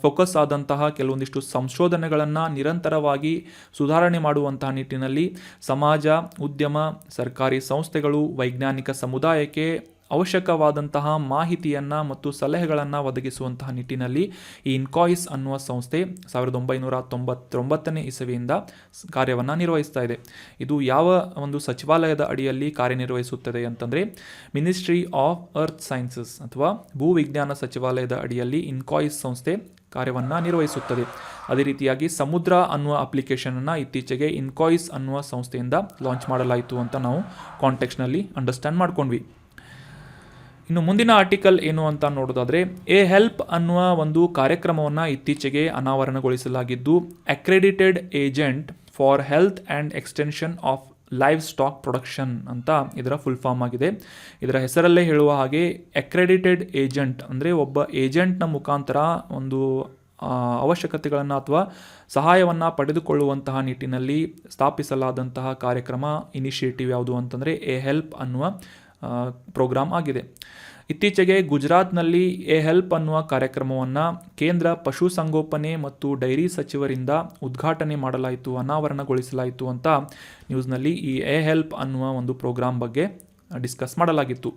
Speaker 1: ಫೋಕಸ್ ಆದಂತಹ ಕೆಲವೊಂದಿಷ್ಟು ಸಂಶೋಧನೆಗಳನ್ನು ನಿರಂತರವಾಗಿ ಸುಧಾರಣೆ ಮಾಡುವಂತಹ ನಿಟ್ಟಿನಲ್ಲಿ ಸಮಾಜ, ಉದ್ಯಮ, ಸರ್ಕಾರಿ ಸಂಸ್ಥೆಗಳು, ವೈಜ್ಞಾನಿಕ ಸಮುದಾಯಕ್ಕೆ ಅವಶ್ಯಕವಾದಂತಹ ಮಾಹಿತಿಯನ್ನು ಮತ್ತು ಸಲಹೆಗಳನ್ನು ಒದಗಿಸುವಂತಹ ನಿಟ್ಟಿನಲ್ಲಿ ಈ ಇನ್ಕಾಯ್ಸ್ ಅನ್ನುವ ಸಂಸ್ಥೆ 1999ನೇ ಇಸವಿಯಿಂದ ಕಾರ್ಯವನ್ನು ನಿರ್ವಹಿಸ್ತಾ ಇದೆ. ಇದು ಯಾವ ಒಂದು ಸಚಿವಾಲಯದ ಅಡಿಯಲ್ಲಿ ಕಾರ್ಯನಿರ್ವಹಿಸುತ್ತದೆ ಅಂತಂದರೆ ಮಿನಿಸ್ಟ್ರಿ ಆಫ್ ಅರ್ತ್ ಸೈನ್ಸಸ್ ಅಥವಾ ಭೂವಿಜ್ಞಾನ ಸಚಿವಾಲಯದ ಅಡಿಯಲ್ಲಿ ಇನ್ಕಾಯ್ಸ್ ಸಂಸ್ಥೆ ಕಾರ್ಯವನ್ನು ನಿರ್ವಹಿಸುತ್ತದೆ. ಅದೇ ರೀತಿಯಾಗಿ ಸಮುದ್ರ ಅನ್ನುವ ಅಪ್ಲಿಕೇಶನನ್ನು ಇತ್ತೀಚೆಗೆ ಇನ್ಕಾಯ್ಸ್ ಅನ್ನುವ ಸಂಸ್ಥೆಯಿಂದ ಲಾಂಚ್ ಮಾಡಲಾಯಿತು ಅಂತ ನಾವು ಕಾಂಟೆಕ್ಸ್ಟ್ನಲ್ಲಿ ಅಂಡರ್ಸ್ಟ್ಯಾಂಡ್ ಮಾಡ್ಕೊಂಡ್ವಿ. ಇನ್ನು ಮುಂದಿನ ಆರ್ಟಿಕಲ್ ಏನು ಅಂತ ನೋಡೋದಾದರೆ, ಎ ಹೆಲ್ಪ್ ಅನ್ನುವ ಒಂದು ಕಾರ್ಯಕ್ರಮವನ್ನು ಇತ್ತೀಚೆಗೆ ಅನಾವರಣಗೊಳಿಸಲಾಗಿದ್ದು, accredited agent for health and extension of livestock production ಅಂತ ಇದರ ಫುಲ್ ಫಾರ್ಮ್ ಆಗಿದೆ. ಇದರ ಹೆಸರಲ್ಲೇ ಹೇಳುವ ಹಾಗೆ ಅಕ್ರೆಡಿಟೆಡ್ ಏಜೆಂಟ್ ಅಂದರೆ ಒಬ್ಬ ಏಜೆಂಟ್ನ ಮುಖಾಂತರ ಒಂದು ಅವಶ್ಯಕತೆಗಳನ್ನು ಅಥವಾ ಸಹಾಯವನ್ನು ಪಡೆದುಕೊಳ್ಳುವಂತಹ ನಿಟ್ಟಿನಲ್ಲಿ ಸ್ಥಾಪಿಸಲಾದಂತಹ ಕಾರ್ಯಕ್ರಮ, ಇನಿಷಿಯೇಟಿವ್ ಯಾವುದು ಅಂತಂದರೆ ಎ ಹೆಲ್ಪ್ ಅನ್ನುವ ಪ್ರೋಗ್ರಾಮ್ ಆಗಿದೆ. ಇತ್ತೀಚೆಗೆ ಗುಜರಾತ್ನಲ್ಲಿ ಎ ಹೆಲ್ಪ್ ಅನ್ನುವ ಕಾರ್ಯಕ್ರಮವನ್ನು ಕೇಂದ್ರ ಪಶುಸಂಗೋಪನೆ ಮತ್ತು ಡೈರಿ ಸಚಿವರಿಂದ ಉದ್ಘಾಟನೆ ಮಾಡಲಾಯಿತು, ಅನಾವರಣಗೊಳಿಸಲಾಯಿತು ಅಂತ ನ್ಯೂಸ್ನಲ್ಲಿ ಈ ಎ ಹೆಲ್ಪ್ ಅನ್ನುವ ಒಂದು ಪ್ರೋಗ್ರಾಮ್ ಬಗ್ಗೆ ಡಿಸ್ಕಸ್ ಮಾಡಲಾಗಿತ್ತು.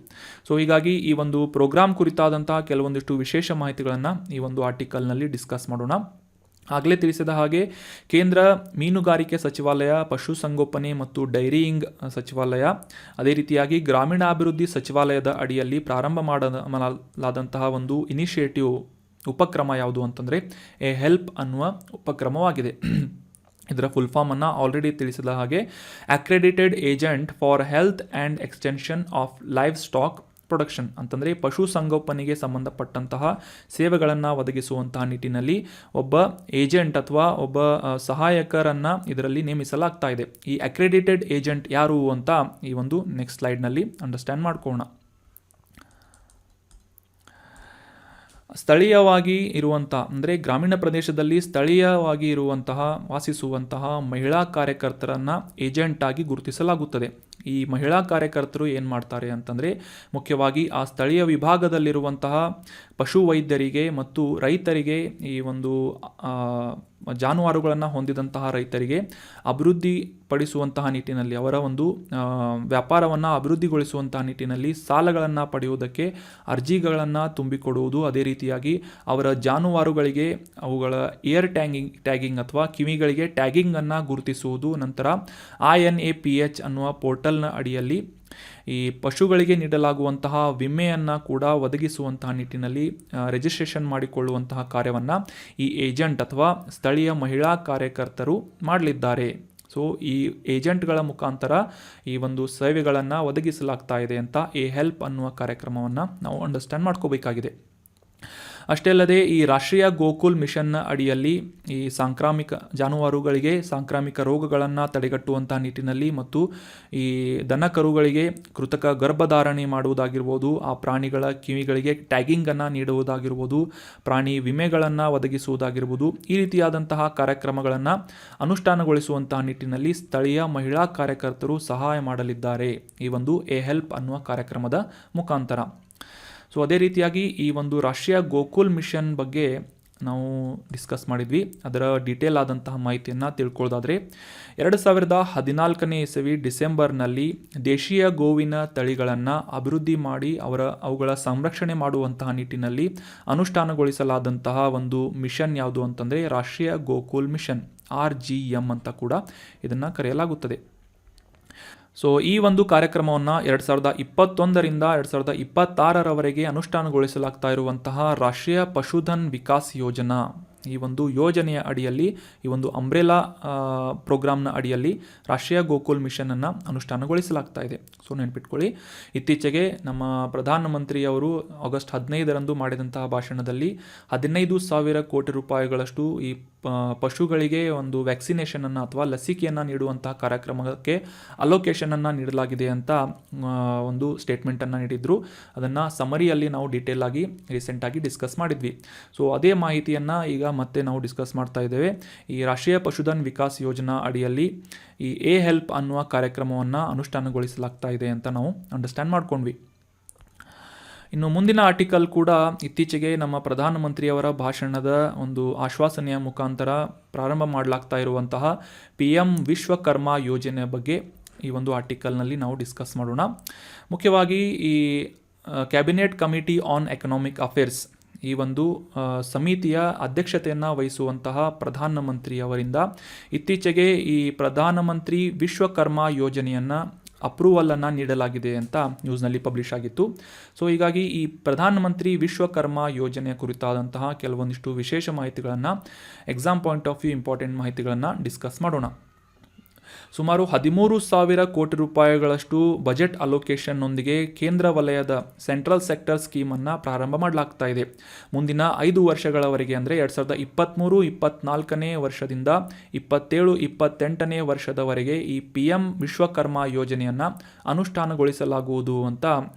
Speaker 1: ಸೊ ಹೀಗಾಗಿ ಈ ಒಂದು ಪ್ರೋಗ್ರಾಮ್ ಕುರಿತಾದಂತಹ ಕೆಲವೊಂದಿಷ್ಟು ವಿಶೇಷ ಮಾಹಿತಿಗಳನ್ನು ಈ ಒಂದು ಆರ್ಟಿಕಲ್ನಲ್ಲಿ ಡಿಸ್ಕಸ್ ಮಾಡೋಣ. ಆಗಲೇ ತಿಳಿಸಿದ ಹಾಗೆ ಕೇಂದ್ರ ಮೀನುಗಾರಿಕೆ ಸಚಿವಾಲಯ, ಪಶುಸಂಗೋಪನೆ ಮತ್ತು ಡೈರಿಯಿಂಗ್ ಸಚಿವಾಲಯ, ಅದೇ ರೀತಿಯಾಗಿ ಗ್ರಾಮೀಣಾಭಿವೃದ್ಧಿ ಸಚಿವಾಲಯದ ಅಡಿಯಲ್ಲಿ ಪ್ರಾರಂಭ ಮಾಡಲಾದಂತಹ ಒಂದು ಇನಿಷಿಯೇಟಿವ್ ಉಪಕ್ರಮ ಯಾವುದು ಅಂತಂದರೆ ಎ ಹೆಲ್ಪ್ ಅನ್ನುವ ಉಪಕ್ರಮವಾಗಿದೆ. ಇದರ ಫುಲ್ ಫಾರ್ಮನ್ನು ಆಲ್ರೆಡಿ ತಿಳಿಸಿದ ಹಾಗೆ accredited agent for health and extension of livestock production ಅಂತಂದರೆ ಪಶುಸಂಗೋಪನೆಗೆ ಸಂಬಂಧಪಟ್ಟಂತಹ ಸೇವೆಗಳನ್ನು ಒದಗಿಸುವಂತಹ ನಿಟ್ಟಿನಲ್ಲಿ ಒಬ್ಬ ಏಜೆಂಟ್ ಅಥವಾ ಒಬ್ಬ ಸಹಾಯಕರನ್ನು ಇದರಲ್ಲಿ ನೇಮಿಸಲಾಗ್ತಾ ಇದೆ. ಈ ಅಕ್ರೆಡಿಟೆಡ್ ಏಜೆಂಟ್ ಯಾರು ಅಂತ ಈ ಒಂದು ನೆಕ್ಸ್ಟ್ ಸ್ಲೈಡ್ನಲ್ಲಿ ಅಂಡರ್ಸ್ಟ್ಯಾಂಡ್ ಮಾಡ್ಕೊಳ್ಳೋಣ. ಸ್ಥಳೀಯವಾಗಿ ಇರುವಂಥ ಅಂದರೆ ಗ್ರಾಮೀಣ ಪ್ರದೇಶದಲ್ಲಿ ಸ್ಥಳೀಯವಾಗಿ ಇರುವಂತಹ ವಾಸಿಸುವಂತಹ ಮಹಿಳಾ ಕಾರ್ಯಕರ್ತರನ್ನು ಏಜೆಂಟಾಗಿ ಗುರುತಿಸಲಾಗುತ್ತದೆ. ಈ ಮಹಿಳಾ ಕಾರ್ಯಕರ್ತರು ಏನು ಮಾಡ್ತಾರೆ ಅಂತಂದರೆ ಮುಖ್ಯವಾಗಿ ಆ ಸ್ಥಳೀಯ ವಿಭಾಗದಲ್ಲಿರುವಂತಹ ಪಶು ವೈದ್ಯರಿಗೆ ಮತ್ತು ರೈತರಿಗೆ ಈ ಒಂದು ಜಾನುವಾರುಗಳನ್ನು ಹೊಂದಿದಂತಹ ರೈತರಿಗೆ ಅಭಿವೃದ್ಧಿಪಡಿಸುವಂತಹ ನಿಟ್ಟಿನಲ್ಲಿ, ಅವರ ಒಂದು ವ್ಯಾಪಾರವನ್ನು ಅಭಿವೃದ್ಧಿಗೊಳಿಸುವಂತಹ ನಿಟ್ಟಿನಲ್ಲಿ ಸಾಲಗಳನ್ನು ಪಡೆಯುವುದಕ್ಕೆ ಅರ್ಜಿಗಳನ್ನು ತುಂಬಿಕೊಡುವುದು, ಅದೇ ರೀತಿಯಾಗಿ ಅವರ ಜಾನುವಾರುಗಳಿಗೆ ಅವುಗಳ ಇಯರ್ ಟ್ಯಾಗಿಂಗ್ ಅಥವಾ ಕಿವಿಗಳಿಗೆ ಟ್ಯಾಗಿಂಗನ್ನು ಗುರುತಿಸುವುದು, ನಂತರ INAPH ಅನ್ನುವ ಪೋರ್ಟಲ್ನ ಅಡಿಯಲ್ಲಿ ಈ ಪಶುಗಳಿಗೆ ನೀಡಲಾಗುವಂತಹ ವಿಮೆಯನ್ನು ಕೂಡ ಒದಗಿಸುವಂತಹ ನಿಟ್ಟಿನಲ್ಲಿ ರಿಜಿಸ್ಟ್ರೇಷನ್ ಮಾಡಿಕೊಳ್ಳುವಂತಹ ಕಾರ್ಯವನ್ನು ಈ ಏಜೆಂಟ್ ಅಥವಾ ಸ್ಥಳೀಯ ಮಹಿಳಾ ಕಾರ್ಯಕರ್ತರು ಮಾಡಲಿದ್ದಾರೆ. ಸೊ ಈ ಏಜೆಂಟ್ಗಳ ಮುಖಾಂತರ ಈ ಒಂದು ಸೇವೆಗಳನ್ನು ಒದಗಿಸಲಾಗ್ತಾ ಇದೆ ಅಂತ ಹೆಲ್ಪ್ ಅನ್ನುವ ಕಾರ್ಯಕ್ರಮವನ್ನು ನಾವು ಅಂಡರ್ಸ್ಟ್ಯಾಂಡ್ ಮಾಡ್ಕೋಬೇಕಾಗಿದೆ. ಅಷ್ಟೇ ಅಲ್ಲದೆ ಈ ರಾಷ್ಟ್ರೀಯ ಗೋಕುಲ್ ಮಿಷನ್ನ ಅಡಿಯಲ್ಲಿ ಈ ಸಾಂಕ್ರಾಮಿಕ ಜಾನುವಾರುಗಳಿಗೆ ಸಾಂಕ್ರಾಮಿಕ ರೋಗಗಳನ್ನು ತಡೆಗಟ್ಟುವಂಥ ನಿಟ್ಟಿನಲ್ಲಿ ಮತ್ತು ಈ ದನ ಕರುಗಳಿಗೆ ಕೃತಕ ಗರ್ಭಧಾರಣೆ ಮಾಡುವುದಾಗಿರ್ಬೋದು, ಆ ಪ್ರಾಣಿಗಳ ಕಿವಿಗಳಿಗೆ ಟ್ಯಾಗಿಂಗನ್ನು ನೀಡುವುದಾಗಿರ್ಬೋದು, ಪ್ರಾಣಿ ವಿಮೆಗಳನ್ನು ಒದಗಿಸುವುದಾಗಿರ್ಬೋದು, ಈ ರೀತಿಯಾದಂತಹ ಕಾರ್ಯಕ್ರಮಗಳನ್ನು ಅನುಷ್ಠಾನಗೊಳಿಸುವಂತಹ ನಿಟ್ಟಿನಲ್ಲಿ ಸ್ಥಳೀಯ ಮಹಿಳಾ ಕಾರ್ಯಕರ್ತರು ಸಹಾಯ ಮಾಡಲಿದ್ದಾರೆ ಈ ಒಂದು ಹೆಲ್ಪ್ ಅನ್ನುವ ಕಾರ್ಯಕ್ರಮದ ಮುಖಾಂತರ. ಸೊ ಅದೇ ರೀತಿಯಾಗಿ ಈ ಒಂದು ರಾಷ್ಟ್ರೀಯ ಗೋಕುಲ್ ಮಿಷನ್ ಬಗ್ಗೆ ನಾವು ಡಿಸ್ಕಸ್ ಮಾಡಿದ್ವಿ. ಅದರ ಡೀಟೇಲ್ ಆದಂತಹ ಮಾಹಿತಿಯನ್ನು ತಿಳ್ಕೊಳ್ಳೋದಾದರೆ 2014ನೇ ಇಸವಿ ಡಿಸೆಂಬರ್ನಲ್ಲಿ ದೇಶೀಯ ಗೋವಿನ ತಳಿಗಳನ್ನು ಅಭಿವೃದ್ಧಿ ಮಾಡಿ ಅವುಗಳ ಸಂರಕ್ಷಣೆ ಮಾಡುವಂತಹ ನಿಟ್ಟಿನಲ್ಲಿ ಅನುಷ್ಠಾನಗೊಳಿಸಲಾದಂತಹ ಒಂದು ಮಿಷನ್ ಯಾವುದು ಅಂತಂದರೆ ರಾಷ್ಟ್ರೀಯ ಗೋಕುಲ್ ಮಿಷನ್, RGM ಅಂತ ಕೂಡ ಇದನ್ನು ಕರೆಯಲಾಗುತ್ತದೆ. ಸೊ ಈ ಒಂದು ಕಾರ್ಯಕ್ರಮವನ್ನು 2021ರಿಂದ 2026ರವರೆಗೆ ಅನುಷ್ಠಾನಗೊಳಿಸಲಾಗ್ತಾ ಇರುವಂತಹ ರಾಷ್ಟ್ರೀಯ ಪಶುಧನ್ ವಿಕಾಸ್ ಯೋಜನಾ, ಈ ಒಂದು ಯೋಜನೆಯ ಅಡಿಯಲ್ಲಿ, ಈ ಒಂದು ಅಂಬ್ರೆಲಾ ಪ್ರೋಗ್ರಾಮ್ನ ಅಡಿಯಲ್ಲಿ ರಾಷ್ಟ್ರೀಯ ಗೋಕುಲ್ ಮಿಷನನ್ನು ಅನುಷ್ಠಾನಗೊಳಿಸಲಾಗ್ತಾ ಇದೆ. ಸೊ ನೆನ್ಪಿಟ್ಕೊಳ್ಳಿ, ಇತ್ತೀಚೆಗೆ ನಮ್ಮ ಪ್ರಧಾನಮಂತ್ರಿಯವರು ಆಗಸ್ಟ್ 15ರಂದು ಮಾಡಿದಂತಹ ಭಾಷಣದಲ್ಲಿ 15,000 ಕೋಟಿ ರೂಪಾಯಿಗಳಷ್ಟು ಈ ಪಶುಗಳಿಗೆ ಒಂದು ವ್ಯಾಕ್ಸಿನೇಷನನ್ನು ಅಥವಾ ಲಸಿಕೆಯನ್ನು ನೀಡುವಂತಹ ಕಾರ್ಯಕ್ರಮಕ್ಕೆ ಅಲೋಕೇಶನನ್ನು ನೀಡಲಾಗಿದೆ ಅಂತ ಒಂದು ಸ್ಟೇಟ್ಮೆಂಟನ್ನು ನೀಡಿದ್ರು. ಅದನ್ನು ಸಮರಿಯಲ್ಲಿ ನಾವು ಡೀಟೇಲ್ ಆಗಿ ರೀಸೆಂಟಾಗಿ ಡಿಸ್ಕಸ್ ಮಾಡಿದ್ವಿ. ಸೊ ಅದೇ ಮಾಹಿತಿಯನ್ನು ಈಗ ಮತ್ತೆ ನಾವು ಡಿಸ್ಕಸ್ ಮಾಡ್ತಾ ಇದ್ದೇವೆ. ಈ ರಾಷ್ಟ್ರೀಯ ಪಶುಧನ್ ವಿಕಾಸ್ ಯೋಜನಾ ಅಡಿಯಲ್ಲಿ ಈ ಹೆಲ್ಪ್ ಅನ್ನುವ ಕಾರ್ಯಕ್ರಮವನ್ನು ಅನುಷ್ಠಾನಗೊಳಿಸಲಾಗ್ತಾ ಇದೆ ಅಂತ ನಾವು ಅಂಡರ್ಸ್ಟ್ಯಾಂಡ್ ಮಾಡ್ಕೊಂಡ್ವಿ. ಇನ್ನು ಮುಂದಿನ ಆರ್ಟಿಕಲ್ ಕೂಡ ಇತ್ತೀಚೆಗೆ ನಮ್ಮ ಪ್ರಧಾನಮಂತ್ರಿಯವರ ಭಾಷಣದ ಒಂದು ಆಶ್ವಾಸನೆಯ ಮುಖಾಂತರ ಪ್ರಾರಂಭ ಮಾಡಲಾಗ್ತಾ ಇರುವಂತಹ PM ವಿಶ್ವಕರ್ಮ ಯೋಜನೆಯ ಬಗ್ಗೆ ಈ ಒಂದು ಆರ್ಟಿಕಲ್ನಲ್ಲಿ ನಾವು ಡಿಸ್ಕಸ್ ಮಾಡೋಣ. ಮುಖ್ಯವಾಗಿ ಈ cabinet committee on economic affairs, ಈ ಒಂದು ಸಮಿತಿಯ ಅಧ್ಯಕ್ಷತೆಯನ್ನು ವಹಿಸುವಂತಹ ಪ್ರಧಾನಮಂತ್ರಿಯವರಿಂದ ಇತ್ತೀಚೆಗೆ ಈ ಪ್ರಧಾನಮಂತ್ರಿ ವಿಶ್ವಕರ್ಮ ಯೋಜನೆಯನ್ನು ಅಪ್ರೂವಲನ್ನು ನೀಡಲಾಗಿದೆ ಅಂತ ನ್ಯೂಸ್ನಲ್ಲಿ ಪಬ್ಲಿಷ್ ಆಗಿತ್ತು. ಸೊ ಹೀಗಾಗಿ ಈ ಪ್ರಧಾನಮಂತ್ರಿ ವಿಶ್ವಕರ್ಮ ಯೋಜನೆಯ ಕುರಿತಾದಂತಹ ಕೆಲವೊಂದಿಷ್ಟು ವಿಶೇಷ ಮಾಹಿತಿಗಳನ್ನು, exam point of view important ಮಾಹಿತಿಗಳನ್ನು ಡಿಸ್ಕಸ್ ಮಾಡೋಣ. ಸುಮಾರು 13,000 ಕೋಟಿ ರೂಪಾಯಿಗಳಷ್ಟು ಬಜೆಟ್ ಅಲೋಕೇಶನ್ನೊಂದಿಗೆ ಕೇಂದ್ರ ವಲಯದ ಸೆಂಟ್ರಲ್ ಸೆಕ್ಟರ್ ಸ್ಕೀಮನ್ನು ಪ್ರಾರಂಭ ಮಾಡಲಾಗ್ತಾ ಇದೆ. ಮುಂದಿನ 5 ವರ್ಷಗಳವರೆಗೆ ಅಂದರೆ 2023-24ನೇ ವರ್ಷದಿಂದ 27-28ನೇ ವರ್ಷದವರೆಗೆ ಈ PM ವಿಶ್ವಕರ್ಮ ಯೋಜನೆಯನ್ನು ಅನುಷ್ಠಾನಗೊಳಿಸಲಾಗುವುದು ಅಂತ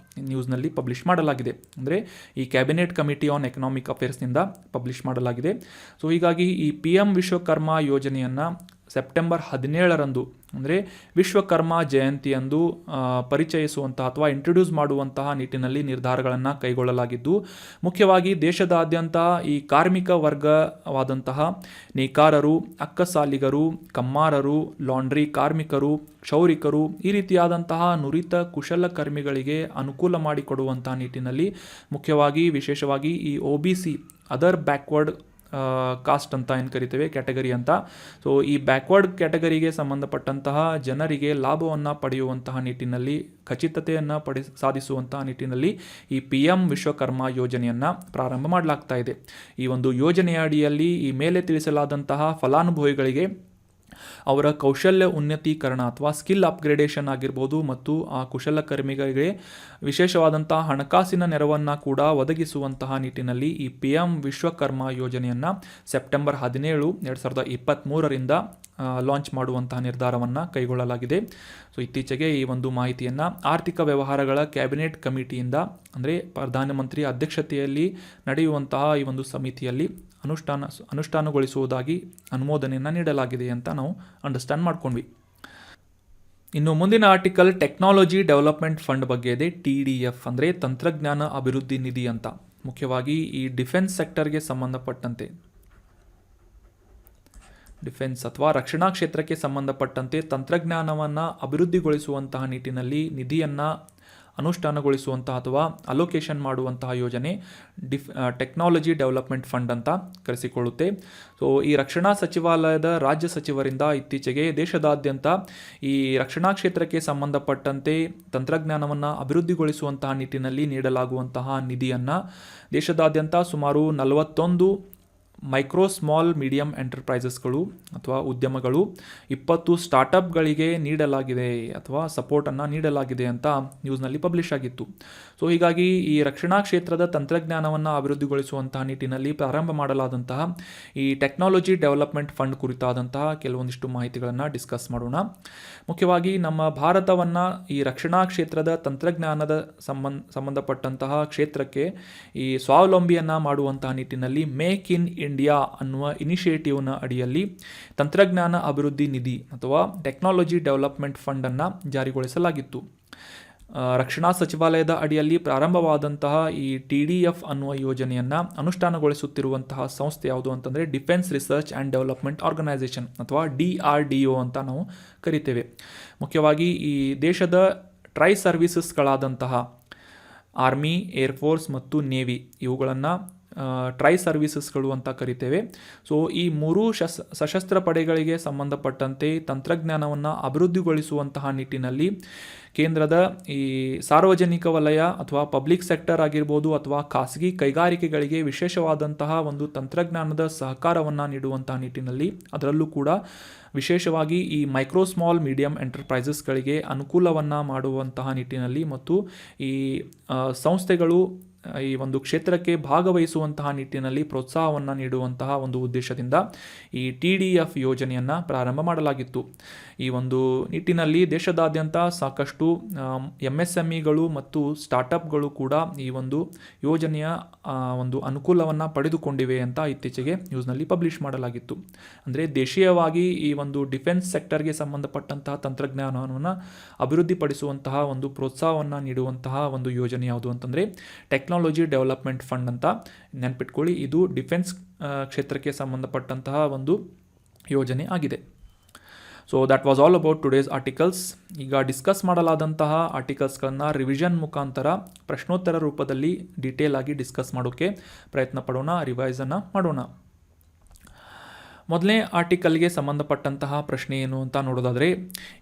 Speaker 1: ನ್ಯೂಸ್ನಲ್ಲಿ ಪಬ್ಲಿಷ್ ಮಾಡಲಾಗಿದೆ. ಅಂದರೆ ಈ ಕ್ಯಾಬಿನೆಟ್ ಕಮಿಟಿ ಆನ್ ಎಕನಾಮಿಕ್ ಅಫೇರ್ಸ್ನಿಂದ ಪಬ್ಲಿಷ್ ಮಾಡಲಾಗಿದೆ. ಸೊ ಹೀಗಾಗಿ ಈ PM ವಿಶ್ವಕರ್ಮ ಯೋಜನೆಯನ್ನು ಸೆಪ್ಟೆಂಬರ್ 17ರಂದು ಅಂದರೆ ವಿಶ್ವಕರ್ಮ ಜಯಂತಿಯಂದು ಪರಿಚಯಿಸುವಂತಹ ಅಥವಾ ಇಂಟ್ರೊಡ್ಯೂಸ್ ಮಾಡುವಂತಹ ನಿಟ್ಟಿನಲ್ಲಿ ನಿರ್ಧಾರಗಳನ್ನು ಕೈಗೊಳ್ಳಲಾಗಿದ್ದು, ಮುಖ್ಯವಾಗಿ ದೇಶದಾದ್ಯಂತ ಈ ಕಾರ್ಮಿಕ ವರ್ಗವಾದಂತಹ ನೇಕಾರರು, ಅಕ್ಕಸಾಲಿಗರು, ಕಮ್ಮಾರರು, ಲಾಂಡ್ರಿ ಕಾರ್ಮಿಕರು, ಕ್ಷೌರಿಕರು, ಈ ರೀತಿಯಾದಂತಹ ನುರಿತ ಕುಶಲಕರ್ಮಿಗಳಿಗೆ ಅನುಕೂಲ ಮಾಡಿಕೊಡುವಂತಹ ನಿಟ್ಟಿನಲ್ಲಿ ಮುಖ್ಯವಾಗಿ ವಿಶೇಷವಾಗಿ ಈ OBC ಅದರ್ ಬ್ಯಾಕ್ವರ್ಡ್ ಕಾಸ್ಟ್ ಅಂತ ಏನು ಕರಿತೇವೆ, ಕ್ಯಾಟಗರಿ ಅಂತ. ಸೊ ಈ ಬ್ಯಾಕ್ವರ್ಡ್ ಕ್ಯಾಟಗರಿಗೆ ಸಂಬಂಧಪಟ್ಟಂತಹ ಜನರಿಗೆ ಲಾಭವನ್ನು ಪಡೆಯುವಂತಹ ನಿಟ್ಟಿನಲ್ಲಿ, ಖಚಿತತೆಯನ್ನು ಸಾಧಿಸುವಂತಹ ನಿಟ್ಟಿನಲ್ಲಿ ಈ PM ವಿಶ್ವಕರ್ಮ ಯೋಜನೆಯನ್ನು ಪ್ರಾರಂಭ ಮಾಡಲಾಗ್ತಾ ಇದೆ. ಈ ಒಂದು ಯೋಜನೆಯ ಅಡಿಯಲ್ಲಿ ಈ ಮೇಲೆ ತಿಳಿಸಲಾದಂತಹ ಫಲಾನುಭವಿಗಳಿಗೆ ಅವರ ಕೌಶಲ್ಯ ಉನ್ನತೀಕರಣ ಅಥವಾ ಸ್ಕಿಲ್ ಅಪ್ಗ್ರೇಡೇಷನ್ ಆಗಿರ್ಬೋದು ಮತ್ತು ಆ ಕುಶಲಕರ್ಮಿಗಳಿಗೆ ವಿಶೇಷವಾದಂತಹ ಹಣಕಾಸಿನ ನೆರವನ್ನು ಕೂಡ ಒದಗಿಸುವಂತಹ ನಿಟ್ಟಿನಲ್ಲಿ ಈ PM ವಿಶ್ವಕರ್ಮ ಯೋಜನೆಯನ್ನು ಸೆಪ್ಟೆಂಬರ್ 17, 2023ರಿಂದ ಲಾಂಚ್ ಮಾಡುವಂತಹ ನಿರ್ಧಾರವನ್ನು ಕೈಗೊಳ್ಳಲಾಗಿದೆ. ಸೊ ಇತ್ತೀಚೆಗೆ ಈ ಒಂದು ಮಾಹಿತಿಯನ್ನು ಆರ್ಥಿಕ ವ್ಯವಹಾರಗಳ ಕ್ಯಾಬಿನೆಟ್ ಕಮಿಟಿಯಿಂದ ಅಂದರೆ ಪ್ರಧಾನಮಂತ್ರಿ ಅಧ್ಯಕ್ಷತೆಯಲ್ಲಿ ನಡೆಯುವಂತಹ ಈ ಒಂದು ಸಮಿತಿಯಲ್ಲಿ ಅನುಷ್ಠಾನಗೊಳಿಸುವುದಾಗಿ ಅನುಮೋದನೆಯನ್ನು ನೀಡಲಾಗಿದೆ ಅಂತ ನಾವು ಅಂಡರ್ಸ್ಟ್ಯಾಂಡ್ ಮಾಡ್ಕೊಂಡ್ವಿ. ಇನ್ನು ಮುಂದಿನ ಆರ್ಟಿಕಲ್ ಟೆಕ್ನಾಲಜಿ ಡೆವಲಪ್ಮೆಂಟ್ ಫಂಡ್ ಬಗ್ಗೆ ಇದೆ. TDF ಅಂದರೆ ತಂತ್ರಜ್ಞಾನ ಅಭಿವೃದ್ಧಿ ನಿಧಿ ಅಂತ. ಮುಖ್ಯವಾಗಿ ಈ ಡಿಫೆನ್ಸ್ ಸೆಕ್ಟರ್ಗೆ ಸಂಬಂಧಪಟ್ಟಂತೆ ಡಿಫೆನ್ಸ್ ಅಥವಾ ರಕ್ಷಣಾ ಕ್ಷೇತ್ರಕ್ಕೆ ಸಂಬಂಧಪಟ್ಟಂತೆ ತಂತ್ರಜ್ಞಾನವನ್ನು ಅಭಿವೃದ್ಧಿಗೊಳಿಸುವಂತಹ ನಿಟ್ಟಿನಲ್ಲಿ ನಿಧಿಯನ್ನು ಅನುಷ್ಠಾನಗೊಳಿಸುವಂತಹ ಅಥವಾ ಅಲೋಕೇಶನ್ ಮಾಡುವಂತಹ ಯೋಜನೆ ಟೆಕ್ನಾಲಜಿ ಡೆವಲಪ್ಮೆಂಟ್ ಫಂಡ್ ಅಂತ ಕರೆಸಿಕೊಳ್ಳುತ್ತೆ. ಸೊ ಈ ರಕ್ಷಣಾ ಸಚಿವಾಲಯದ ರಾಜ್ಯ ಸಚಿವರಿಂದ ಇತ್ತೀಚೆಗೆ ದೇಶದಾದ್ಯಂತ ಈ ರಕ್ಷಣಾ ಕ್ಷೇತ್ರಕ್ಕೆ ಸಂಬಂಧಪಟ್ಟಂತೆ ತಂತ್ರಜ್ಞಾನವನ್ನು ಅಭಿವೃದ್ಧಿಗೊಳಿಸುವಂತಹ ನಿಟ್ಟಿನಲ್ಲಿ ನೀಡಲಾಗುವಂತಹ ನಿಧಿಯನ್ನು ದೇಶದಾದ್ಯಂತ ಸುಮಾರು 41 ಮೈಕ್ರೋ ಸ್ಮಾಲ್ ಮೀಡಿಯಂ ಎಂಟರ್ಪ್ರೈಸಸ್ಗಳು ಅಥವಾ ಉದ್ಯಮಗಳು 20 ಸ್ಟಾರ್ಟಪ್ಗಳಿಗೆ ನೀಡಲಾಗಿದೆ ಅಥವಾ ಸಪೋರ್ಟನ್ನು ನೀಡಲಾಗಿದೆ ಅಂತ ನ್ಯೂಸ್ನಲ್ಲಿ ಪಬ್ಲಿಷ್ ಆಗಿತ್ತು. ಸೊ ಹೀಗಾಗಿ ಈ ರಕ್ಷಣಾ ಕ್ಷೇತ್ರದ ತಂತ್ರಜ್ಞಾನವನ್ನು ಅಭಿವೃದ್ಧಿಗೊಳಿಸುವಂತಹ ನಿಟ್ಟಿನಲ್ಲಿ ಪ್ರಾರಂಭ ಮಾಡಲಾದಂತಹ ಈ ಟೆಕ್ನಾಲಜಿ ಡೆವಲಪ್ಮೆಂಟ್ ಫಂಡ್ ಕುರಿತಾದಂತಹ ಕೆಲವೊಂದಿಷ್ಟು ಮಾಹಿತಿಗಳನ್ನು ಡಿಸ್ಕಸ್ ಮಾಡೋಣ. ಮುಖ್ಯವಾಗಿ ನಮ್ಮ ಭಾರತವನ್ನು ಈ ರಕ್ಷಣಾ ಕ್ಷೇತ್ರದ ತಂತ್ರಜ್ಞಾನದ ಸಂಬಂಧಪಟ್ಟಂತಹ ಕ್ಷೇತ್ರಕ್ಕೆ ಈ ಸ್ವಾವಲಂಬಿಯನ್ನು ಮಾಡುವಂತಹ ನಿಟ್ಟಿನಲ್ಲಿ ಮೇಕ್ ಇನ್ ಇಂಡಿಯಾ ಅನ್ನುವ ಇನಿಷಿಯೇಟಿವ್ನ ಅಡಿಯಲ್ಲಿ ತಂತ್ರಜ್ಞಾನ ಅಭಿವೃದ್ಧಿ ನಿಧಿ ಅಥವಾ ಟೆಕ್ನಾಲಜಿ ಡೆವಲಪ್ಮೆಂಟ್ ಫಂಡನ್ನು ಜಾರಿಗೊಳಿಸಲಾಗಿತ್ತು. ರಕ್ಷಣಾ ಸಚಿವಾಲಯದ ಅಡಿಯಲ್ಲಿ ಪ್ರಾರಂಭವಾದಂತಹ ಈ TDF ಅನ್ನುವ ಯೋಜನೆಯನ್ನು ಅನುಷ್ಠಾನಗೊಳಿಸುತ್ತಿರುವಂತಹ ಸಂಸ್ಥೆ ಯಾವುದು ಅಂತಂದರೆ defence research and development organisation ಅಥವಾ DRDO ಅಂತ ನಾವು ಕರಿತೇವೆ. ಮುಖ್ಯವಾಗಿ ಈ ದೇಶದ ಟ್ರೈ ಸರ್ವೀಸಸ್ಗಳಾದಂತಹ ಆರ್ಮಿ, ಏರ್ಫೋರ್ಸ್ ಮತ್ತು ನೇವಿ ಇವುಗಳನ್ನು ಟ್ರೈ ಸರ್ವೀಸಸ್ಗಳು ಅಂತ ಕರಿತೇವೆ. ಸೊ ಈ ಮೂರೂ ಸಶಸ್ತ್ರ ಪಡೆಗಳಿಗೆ ಸಂಬಂಧಪಟ್ಟಂತೆ ತಂತ್ರಜ್ಞಾನವನ್ನು ಅಭಿವೃದ್ಧಿಗೊಳಿಸುವಂತಹ ನಿಟ್ಟಿನಲ್ಲಿ ಕೇಂದ್ರದ ಈ ಸಾರ್ವಜನಿಕ ವಲಯ ಅಥವಾ ಪಬ್ಲಿಕ್ ಸೆಕ್ಟರ್ ಆಗಿರ್ಬೋದು ಅಥವಾ ಖಾಸಗಿ ಕೈಗಾರಿಕೆಗಳಿಗೆ ವಿಶೇಷವಾದಂತಹ ಒಂದು ತಂತ್ರಜ್ಞಾನದ ಸಹಕಾರವನ್ನು ನೀಡುವಂತಹ ನಿಟ್ಟಿನಲ್ಲಿ ಅದರಲ್ಲೂ ಕೂಡ ವಿಶೇಷವಾಗಿ ಈ ಮೈಕ್ರೋ ಸ್ಮಾಲ್ ಮೀಡಿಯಂ ಎಂಟರ್ಪ್ರೈಸಸ್ಗಳಿಗೆ ಅನುಕೂಲವನ್ನು ಮಾಡುವಂತಹ ನಿಟ್ಟಿನಲ್ಲಿ ಮತ್ತು ಈ ಸಂಸ್ಥೆಗಳು ಈ ಒಂದು ಕ್ಷೇತ್ರಕ್ಕೆ ಭಾಗವಹಿಸುವಂತಹ ನಿಟ್ಟಿನಲ್ಲಿ ಪ್ರೋತ್ಸಾಹವನ್ನು ನೀಡುವಂತಹ ಒಂದು ಉದ್ದೇಶದಿಂದ ಈ TDF ಯೋಜನೆಯನ್ನು ಪ್ರಾರಂಭ ಮಾಡಲಾಗಿತ್ತು. ಈ ಒಂದು ನಿಟ್ಟಿನಲ್ಲಿ ದೇಶದಾದ್ಯಂತ ಸಾಕಷ್ಟು MSMEಗಳು ಮತ್ತು ಸ್ಟಾರ್ಟಪ್ಗಳು ಕೂಡ ಈ ಒಂದು ಯೋಜನೆಯ ಒಂದು ಅನುಕೂಲವನ್ನು ಪಡೆದುಕೊಂಡಿವೆ ಅಂತ ಇತ್ತೀಚೆಗೆ ನ್ಯೂಸ್ನಲ್ಲಿ ಪಬ್ಲಿಷ್ ಮಾಡಲಾಗಿತ್ತು. ಅಂದರೆ ದೇಶೀಯವಾಗಿ ಈ ಒಂದು ಡಿಫೆನ್ಸ್ ಸೆಕ್ಟರ್ಗೆ ಸಂಬಂಧಪಟ್ಟಂತಹ ತಂತ್ರಜ್ಞಾನವನ್ನು ಅಭಿವೃದ್ಧಿಪಡಿಸುವಂತಹ ಒಂದು ಪ್ರೋತ್ಸಾಹವನ್ನು ನೀಡುವಂತಹ ಒಂದು ಯೋಜನೆ ಯಾವುದು ಅಂತಂದರೆ ಟೆಕ್ನಾಲಜಿ ಡೆವಲಪ್ಮೆಂಟ್ ಫಂಡ್ ಅಂತ ನೆನಪಿಟ್ಕೊಳ್ಳಿ. ಇದು ಡಿಫೆನ್ಸ್ ಕ್ಷೇತ್ರಕ್ಕೆ ಸಂಬಂಧಪಟ್ಟಂತಹ ಒಂದು ಯೋಜನೆ ಆಗಿದೆ. So that was all about today's articles. ಈಗ ಡಿಸ್ಕಸ್ ಮಾಡಲಾದಂತಹ ಆರ್ಟಿಕಲ್ಸ್ಗಳನ್ನು ರಿವಿಷನ್ ಮುಖಾಂತರ ಪ್ರಶ್ನೋತ್ತರ ರೂಪದಲ್ಲಿ ಡೀಟೇಲ್ ಆಗಿ ಡಿಸ್ಕಸ್ ಮಾಡೋಕ್ಕೆ ಪ್ರಯತ್ನ ಪಡೋಣ, ರಿವೈಸನ್ನು ಮಾಡೋಣ. ಮೊದಲನೇ ಆರ್ಟಿಕಲ್ಗೆ ಸಂಬಂಧಪಟ್ಟಂತಹ ಪ್ರಶ್ನೆ ಏನು ಅಂತ ನೋಡೋದಾದರೆ,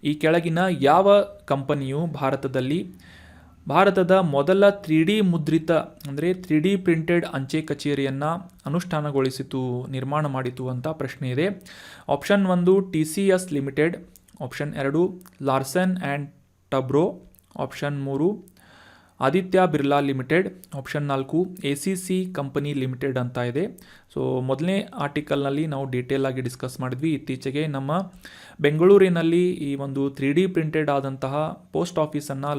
Speaker 1: ಈ ಕೆಳಗಿನ ಯಾವ ಕಂಪನಿಯು ಭಾರತದ ಮೊದಲ 3D ಮುದ್ರಿತ ಅಂದರೆ 3D ಪ್ರಿಂಟೆಡ್ ಅಂಚೆ ಕಚೇರಿಯನ್ನು ಅನುಷ್ಠಾನಗೊಳಿಸಿತು, ನಿರ್ಮಾಣ ಮಾಡಿತು ಅಂತ ಪ್ರಶ್ನೆ ಇದೆ. Option 1 TCS limited, option 2 Larsen and Toubro, option 3 Aditya Birla limited, option 4 ACC company limited ಅಂತ ಇದೆ. ಸೊ ಮೊದಲನೇ ಆರ್ಟಿಕಲ್ನಲ್ಲಿ ನಾವು ಡೀಟೇಲ್ ಆಗಿ ಡಿಸ್ಕಸ್ ಮಾಡಿದ್ವಿ. ಇತ್ತೀಚೆಗೆ ನಮ್ಮ ಬೆಂಗಳೂರಿನಲ್ಲಿ ಈ ಒಂದು 3D ಪ್ರಿಂಟೆಡ್ ಆದಂತಹ ಪೋಸ್ಟ್ ಆಫೀಸನ್ನು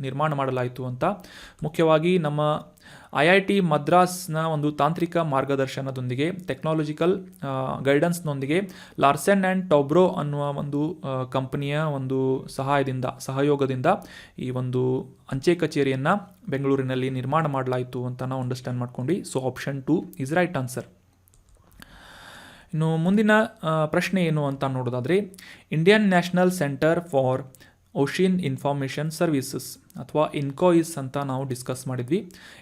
Speaker 1: ನಿರ್ಮಾಣ ಮಾಡಲಾಯಿತು ಅಂತ. ಮುಖ್ಯವಾಗಿ ನಮ್ಮ IIT ಮದ್ರಾಸ್ನ ಒಂದು ತಾಂತ್ರಿಕ ಮಾರ್ಗದರ್ಶನದೊಂದಿಗೆ ಟೆಕ್ನಾಲಜಿಕಲ್ ಗೈಡೆನ್ಸ್ನೊಂದಿಗೆ ಲಾರ್ಸನ್ ಆ್ಯಂಡ್ ಟೊಬ್ರೋ ಅನ್ನುವ ಒಂದು ಕಂಪನಿಯ ಒಂದು ಸಹಯೋಗದಿಂದ ಈ ಒಂದು ಅಂಚೆ ಕಚೇರಿಯನ್ನು ಬೆಂಗಳೂರಿನಲ್ಲಿ ನಿರ್ಮಾಣ ಮಾಡಲಾಯಿತು ಅಂತ ನಾವು ಅಂಡರ್ಸ್ಟ್ಯಾಂಡ್ ಮಾಡ್ಕೊಂಡು. So option 2 is right answer. ಇನ್ನು ಮುಂದಿನ ಪ್ರಶ್ನೆ ಏನು ಅಂತ ನೋಡೋದಾದರೆ, Indian national centre for ocean information services ಅಥವಾ ಇನ್ಕೋಯಿಸ್ ಅಂತ ನಾವು ಡಿಸ್ಕಸ್ ಮಾಡಿದ್ವಿ.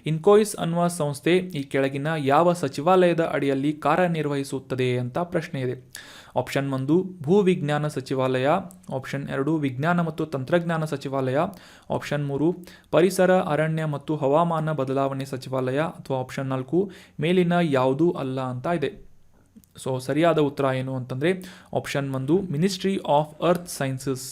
Speaker 1: ಇನ್ಕೋಯಿಸ್ ಅನ್ನುವ ಸಂಸ್ಥೆ ಈ ಕೆಳಗಿನ ಯಾವ ಸಚಿವಾಲಯದ ಅಡಿಯಲ್ಲಿ ಕಾರ್ಯನಿರ್ವಹಿಸುತ್ತದೆ ಅಂತ ಪ್ರಶ್ನೆ ಇದೆ. ಆಪ್ಷನ್ 1 ಭೂವಿಜ್ಞಾನ ಸಚಿವಾಲಯ, ಆಪ್ಷನ್ 2 ವಿಜ್ಞಾನ ಮತ್ತು ತಂತ್ರಜ್ಞಾನ ಸಚಿವಾಲಯ, ಆಪ್ಷನ್ 3 ಪರಿಸರ ಅರಣ್ಯ ಮತ್ತು ಹವಾಮಾನ ಬದಲಾವಣೆ ಸಚಿವಾಲಯ ಅಥವಾ ಆಪ್ಷನ್ 4 ಮೇಲಿನ ಯಾವುದೂ ಅಲ್ಲ ಅಂತ ಇದೆ. ಸೊ ಸರಿಯಾದ ಉತ್ತರ ಏನು ಅಂತಂದರೆ option 1 ministry of earth sciences.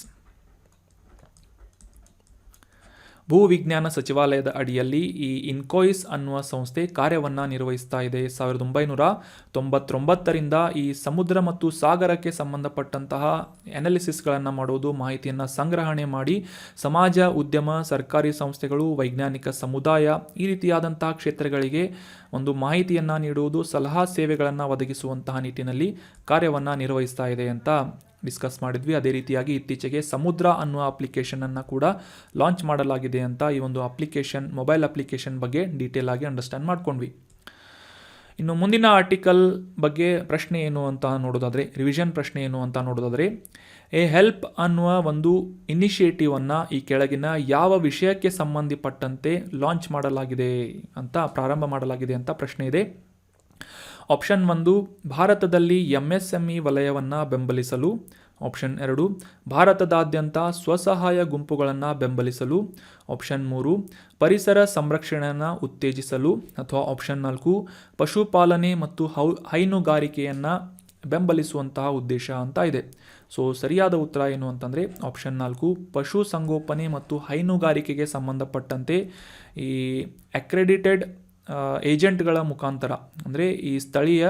Speaker 1: ಭೂವಿಜ್ಞಾನ ಸಚಿವಾಲಯದ ಅಡಿಯಲ್ಲಿ ಈ ಇನ್ಕೋಯಿಸ್ ಅನ್ನುವ ಸಂಸ್ಥೆ ಕಾರ್ಯವನ್ನು ನಿರ್ವಹಿಸ್ತಾ ಇದೆ. 1999ರಿಂದ ಈ ಸಮುದ್ರ ಮತ್ತು ಸಾಗರಕ್ಕೆ ಸಂಬಂಧಪಟ್ಟಂತಹ ಅನಾಲಿಸಿಸ್ಗಳನ್ನು ಮಾಡೋದು, ಮಾಹಿತಿಯನ್ನು ಸಂಗ್ರಹಣೆ ಮಾಡಿ ಸಮಾಜ, ಉದ್ಯಮ, ಸರ್ಕಾರಿ ಸಂಸ್ಥೆಗಳು, ವೈಜ್ಞಾನಿಕ ಸಮುದಾಯ ಈ ರೀತಿಯಾದಂತಹ ಕ್ಷೇತ್ರಗಳಿಗೆ ಒಂದು ಮಾಹಿತಿಯನ್ನು ನೀಡುವುದು, ಸಲಹಾ ಸೇವೆಗಳನ್ನು ಒದಗಿಸುವಂತಹ ನಿಟ್ಟಿನಲ್ಲಿ ಕಾರ್ಯವನ್ನು ನಿರ್ವಹಿಸ್ತಾ ಇದೆ ಅಂತ ಡಿಸ್ಕಸ್ ಮಾಡಿದ್ವಿ. ಅದೇ ರೀತಿಯಾಗಿ ಇತ್ತೀಚೆಗೆ ಸಮುದ್ರ ಅನ್ನುವ ಅಪ್ಲಿಕೇಶನನ್ನು ಕೂಡ ಲಾಂಚ್ ಮಾಡಲಾಗಿದೆ ಅಂತ ಈ ಒಂದು ಮೊಬೈಲ್ ಅಪ್ಲಿಕೇಶನ್ ಬಗ್ಗೆ ಡೀಟೇಲ್ ಆಗಿ ಅಂಡರ್ಸ್ಟ್ಯಾಂಡ್ ಮಾಡ್ಕೊಂಡ್ವಿ. ಇನ್ನು ಮುಂದಿನ ಆರ್ಟಿಕಲ್ ಬಗ್ಗೆ ಪ್ರಶ್ನೆ ಏನು ಅಂತ ನೋಡೋದಾದರೆ, ರಿವಿಷನ್ ಪ್ರಶ್ನೆ ಏನು ಅಂತ ನೋಡೋದಾದರೆ, ಎ ಹೆಲ್ಪ್ ಅನ್ನುವ ಒಂದು ಇನಿಷಿಯೇಟಿವನ್ನು ಈ ಕೆಳಗಿನ ಯಾವ ವಿಷಯಕ್ಕೆ ಸಂಬಂಧಪಟ್ಟಂತೆ ಲಾಂಚ್ ಮಾಡಲಾಗಿದೆ ಅಂತ, ಪ್ರಾರಂಭ ಮಾಡಲಾಗಿದೆ ಅಂತ ಪ್ರಶ್ನೆ ಇದೆ. ಆಪ್ಷನ್ 1 ಭಾರತದಲ್ಲಿ MSME ವಲಯವನ್ನು ಬೆಂಬಲಿಸಲು. ಆಪ್ಷನ್ 2 ಭಾರತದಾದ್ಯಂತ ಸ್ವಸಹಾಯ ಗುಂಪುಗಳನ್ನು ಬೆಂಬಲಿಸಲು. ಆಪ್ಷನ್ 3 ಪರಿಸರ ಸಂರಕ್ಷಣೆಯನ್ನು ಉತ್ತೇಜಿಸಲು. ಅಥವಾ ಆಪ್ಷನ್ 4 ಪಶುಪಾಲನೆ ಮತ್ತು ಹೈನುಗಾರಿಕೆಯನ್ನು ಬೆಂಬಲಿಸುವಂತಹ ಉದ್ದೇಶ ಅಂತ ಇದೆ. ಸೊ ಸರಿಯಾದ ಉತ್ತರ ಏನು ಅಂತಂದರೆ ಆಪ್ಷನ್ 4 ಪಶು ಸಂಗೋಪನೆ ಮತ್ತು ಹೈನುಗಾರಿಕೆಗೆ ಸಂಬಂಧಪಟ್ಟಂತೆ ಈ ಅಕ್ರೆಡಿಟೆಡ್ ಏಜೆಂಟ್ಗಳ ಮುಖಾಂತರ, ಅಂದರೆ ಈ ಸ್ಥಳೀಯ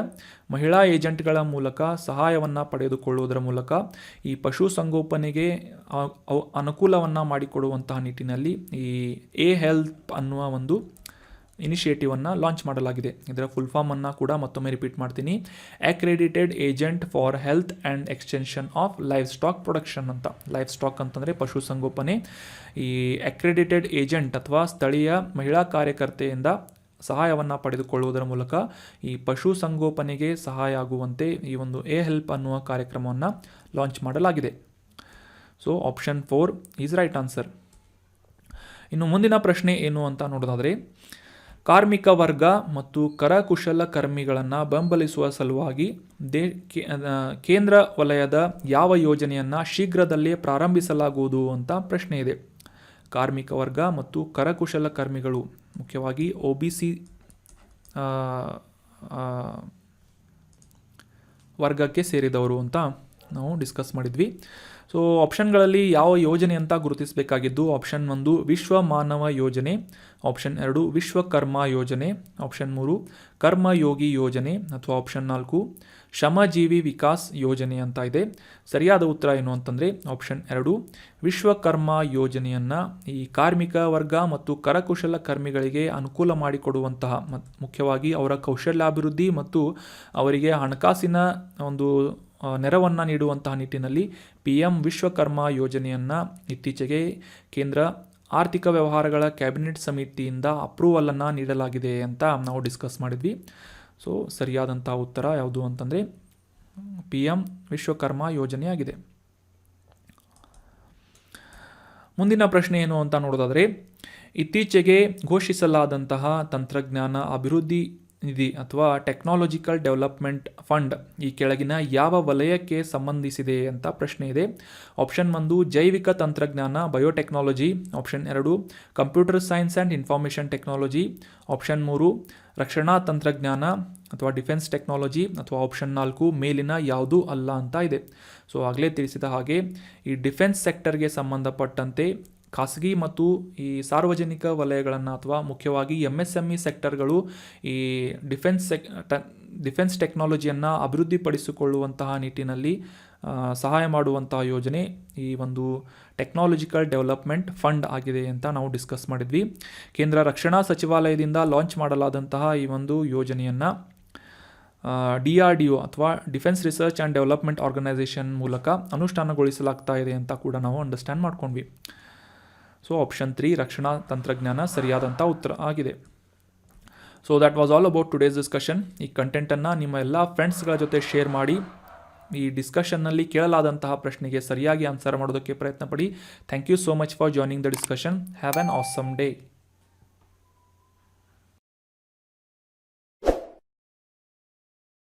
Speaker 1: ಮಹಿಳಾ ಏಜೆಂಟ್ಗಳ ಮೂಲಕ ಸಹಾಯವನ್ನು ಪಡೆದುಕೊಳ್ಳುವುದರ ಮೂಲಕ ಈ ಪಶು ಸಂಗೋಪನೆಗೆ ಅನುಕೂಲವನ್ನು ಮಾಡಿಕೊಡುವಂತಹ ನಿಟ್ಟಿನಲ್ಲಿ ಈ ಎ ಹೆಲ್ಪ್ ಅನ್ನುವ ಒಂದು ಇನಿಷಿಯೇಟಿವನ್ನು ಲಾಂಚ್ ಮಾಡಲಾಗಿದೆ. ಇದರ ಫುಲ್ ಫಾರ್ಮನ್ನು ಕೂಡ ಮತ್ತೊಮ್ಮೆ ರಿಪೀಟ್ ಮಾಡ್ತೀನಿ. Accredited agent for health and extension of life stock production ಅಂತ. ಲೈಫ್ ಸ್ಟಾಕ್ ಅಂತಂದರೆ ಪಶು ಸಂಗೋಪನೆ. ಈ ಅಕ್ರೆಡಿಟೆಡ್ ಏಜೆಂಟ್ ಅಥವಾ ಸ್ಥಳೀಯ ಮಹಿಳಾ ಕಾರ್ಯಕರ್ತೆಯಿಂದ ಸಹಾಯವನ್ನು ಪಡೆದುಕೊಳ್ಳುವುದರ ಮೂಲಕ ಈ ಪಶು ಸಂಗೋಪನೆಗೆ ಸಹಾಯ ಆಗುವಂತೆ ಈ ಒಂದು ಎ ಹೆಲ್ಪ್ ಅನ್ನುವ ಕಾರ್ಯಕ್ರಮವನ್ನು ಲಾಂಚ್ ಮಾಡಲಾಗಿದೆ. So option 4 is right answer. ಇನ್ನು ಮುಂದಿನ ಪ್ರಶ್ನೆ ಏನು ಅಂತ ನೋಡೋದಾದರೆ, ಕಾರ್ಮಿಕ ವರ್ಗ ಮತ್ತು ಕರಕುಶಲಕರ್ಮಿಗಳನ್ನು ಬೆಂಬಲಿಸುವ ಸಲುವಾಗಿ ಕೇಂದ್ರ ವಲಯದ ಯಾವ ಯೋಜನೆಯನ್ನು ಶೀಘ್ರದಲ್ಲೇ ಪ್ರಾರಂಭಿಸಲಾಗುವುದು ಅಂತ ಪ್ರಶ್ನೆ ಇದೆ. ಕಾರ್ಮಿಕ ವರ್ಗ ಮತ್ತು ಕರಕುಶಲಕರ್ಮಿಗಳು ಮುಖ್ಯವಾಗಿ OBC ವರ್ಗಕ್ಕೆ ಸೇರಿದವರು ಅಂತ ನಾವು ಡಿಸ್ಕಸ್ ಮಾಡಿದ್ವಿ. ಸೊ ಆಪ್ಷನ್ಗಳಲ್ಲಿ ಯಾವ ಯೋಜನೆ ಅಂತ ಗುರುತಿಸಬೇಕಾಗಿದ್ದು, ಆಪ್ಷನ್ 1 ವಿಶ್ವ ಮಾನವ ಯೋಜನೆ, ಆಪ್ಷನ್ 2 ವಿಶ್ವಕರ್ಮ ಯೋಜನೆ, ಆಪ್ಷನ್ 3 ಕರ್ಮಯೋಗಿ ಯೋಜನೆ, ಅಥವಾ ಆಪ್ಷನ್ 4 ಶ್ರಮಜೀವಿ ವಿಕಾಸ್ ಯೋಜನೆ ಅಂತ ಇದೆ. ಸರಿಯಾದ ಉತ್ತರ ಏನು ಅಂತಂದರೆ ಆಪ್ಷನ್ 2 ವಿಶ್ವಕರ್ಮ ಯೋಜನೆಯನ್ನು ಈ ಕಾರ್ಮಿಕ ವರ್ಗ ಮತ್ತು ಕರಕುಶಲ ಕರ್ಮಿಗಳಿಗೆ ಅನುಕೂಲ ಮಾಡಿಕೊಡುವಂತಹ, ಮುಖ್ಯವಾಗಿ ಅವರ ಕೌಶಲ್ಯಾಭಿವೃದ್ಧಿ ಮತ್ತು ಅವರಿಗೆ ಹಣಕಾಸಿನ ಒಂದು ನೆರವನ್ನು ನೀಡುವಂತಹ ನಿಟ್ಟಿನಲ್ಲಿ PM ವಿಶ್ವಕರ್ಮ ಯೋಜನೆಯನ್ನು ಇತ್ತೀಚೆಗೆ ಕೇಂದ್ರ ಆರ್ಥಿಕ ವ್ಯವಹಾರಗಳ ಕ್ಯಾಬಿನೆಟ್ ಸಮಿತಿಯಿಂದ ಅಪ್ರೂವಲನ್ನು ನೀಡಲಾಗಿದೆ ಅಂತ ನಾವು ಡಿಸ್ಕಸ್ ಮಾಡಿದ್ವಿ. ಸೊ ಸರಿಯಾದಂಥ ಉತ್ತರ ಯಾವುದು ಅಂತಂದರೆ PM ವಿಶ್ವಕರ್ಮ ಯೋಜನೆಯಾಗಿದೆ. ಮುಂದಿನ ಪ್ರಶ್ನೆ ಏನು ಅಂತ ನೋಡೋದಾದರೆ, ಇತ್ತೀಚೆಗೆ ಘೋಷಿಸಲಾದಂತಹ ತಂತ್ರಜ್ಞಾನ ಅಭಿವೃದ್ಧಿ ನಿಧಿ ಅಥವಾ ಟೆಕ್ನಾಲಜಿಕಲ್ ಡೆವಲಪ್ಮೆಂಟ್ ಫಂಡ್ ಈ ಕೆಳಗಿನ ಯಾವ ವಲಯಕ್ಕೆ ಸಂಬಂಧಿಸಿದೆ ಅಂತ ಪ್ರಶ್ನೆ ಇದೆ. ಆಪ್ಷನ್ 1 ಜೈವಿಕ ತಂತ್ರಜ್ಞಾನ biotechnology, option 2 computer science and information technology, option 3 ರಕ್ಷಣಾ ತಂತ್ರಜ್ಞಾನ ಅಥವಾ ಡಿಫೆನ್ಸ್ ಟೆಕ್ನಾಲಜಿ, ಅಥವಾ ಆಪ್ಷನ್ 4 ಮೇಲಿನ ಯಾವುದೂ ಅಲ್ಲ ಅಂತ ಇದೆ. ಸೊ ಆಗಲೇ ತಿಳಿಸಿದ ಹಾಗೆ ಈ ಡಿಫೆನ್ಸ್ ಸೆಕ್ಟರ್ಗೆ ಸಂಬಂಧಪಟ್ಟಂತೆ ಖಾಸಗಿ ಮತ್ತು ಈ ಸಾರ್ವಜನಿಕ ವಲಯಗಳನ್ನು ಅಥವಾ ಮುಖ್ಯವಾಗಿ MSME ಸೆಕ್ಟರ್ಗಳು ಈ ಡಿಫೆನ್ಸ್ ಟೆಕ್ನಾಲಜಿಯನ್ನು ಅಭಿವೃದ್ಧಿಪಡಿಸಿಕೊಳ್ಳುವಂತಹ ನಿಟ್ಟಿನಲ್ಲಿ ಸಹಾಯ ಮಾಡುವಂತಹ ಯೋಜನೆ ಈ ಒಂದು ಟೆಕ್ನಾಲಜಿಕಲ್ ಡೆವಲಪ್ಮೆಂಟ್ ಫಂಡ್ ಆಗಿದೆ ಅಂತ ನಾವು ಡಿಸ್ಕಸ್ ಮಾಡಿದ್ವಿ. ಕೇಂದ್ರ ರಕ್ಷಣಾ ಸಚಿವಾಲಯದಿಂದ ಲಾಂಚ್ ಮಾಡಲಾದಂತಹ ಈ ಒಂದು ಯೋಜನೆಯನ್ನು DRDO ಅಥವಾ defence research and development organisation ಮೂಲಕ ಅನುಷ್ಠಾನಗೊಳಿಸಲಾಗ್ತಾ ಇದೆ ಅಂತ ಕೂಡ ನಾವು ಅಂಡರ್ಸ್ಟ್ಯಾಂಡ್ ಮಾಡ್ಕೊಂಡ್ವಿ. ಸೊ ಆಪ್ಷನ್ 3 ರಕ್ಷಣಾ ತಂತ್ರಜ್ಞಾನ ಸರಿಯಾದಂಥ ಉತ್ತರ ಆಗಿದೆ. So that was all about today's discussion. ಈ ಕಂಟೆಂಟನ್ನು ನಿಮ್ಮ ಎಲ್ಲ ಫ್ರೆಂಡ್ಸ್ಗಳ ಜೊತೆ ಶೇರ್ ಮಾಡಿ ಈ ಡಿಸ್ಕಷನ್ನಲ್ಲಿ ಕೇಳಲಾದಂತಹ ಪ್ರಶ್ನೆಗೆ ಸರಿಯಾಗಿ ಆನ್ಸರ್ ಮಾಡೋದಕ್ಕೆ ಪ್ರಯತ್ನ ಪಡಿ. Thank you so much for joining the discussion. Have an awesome day.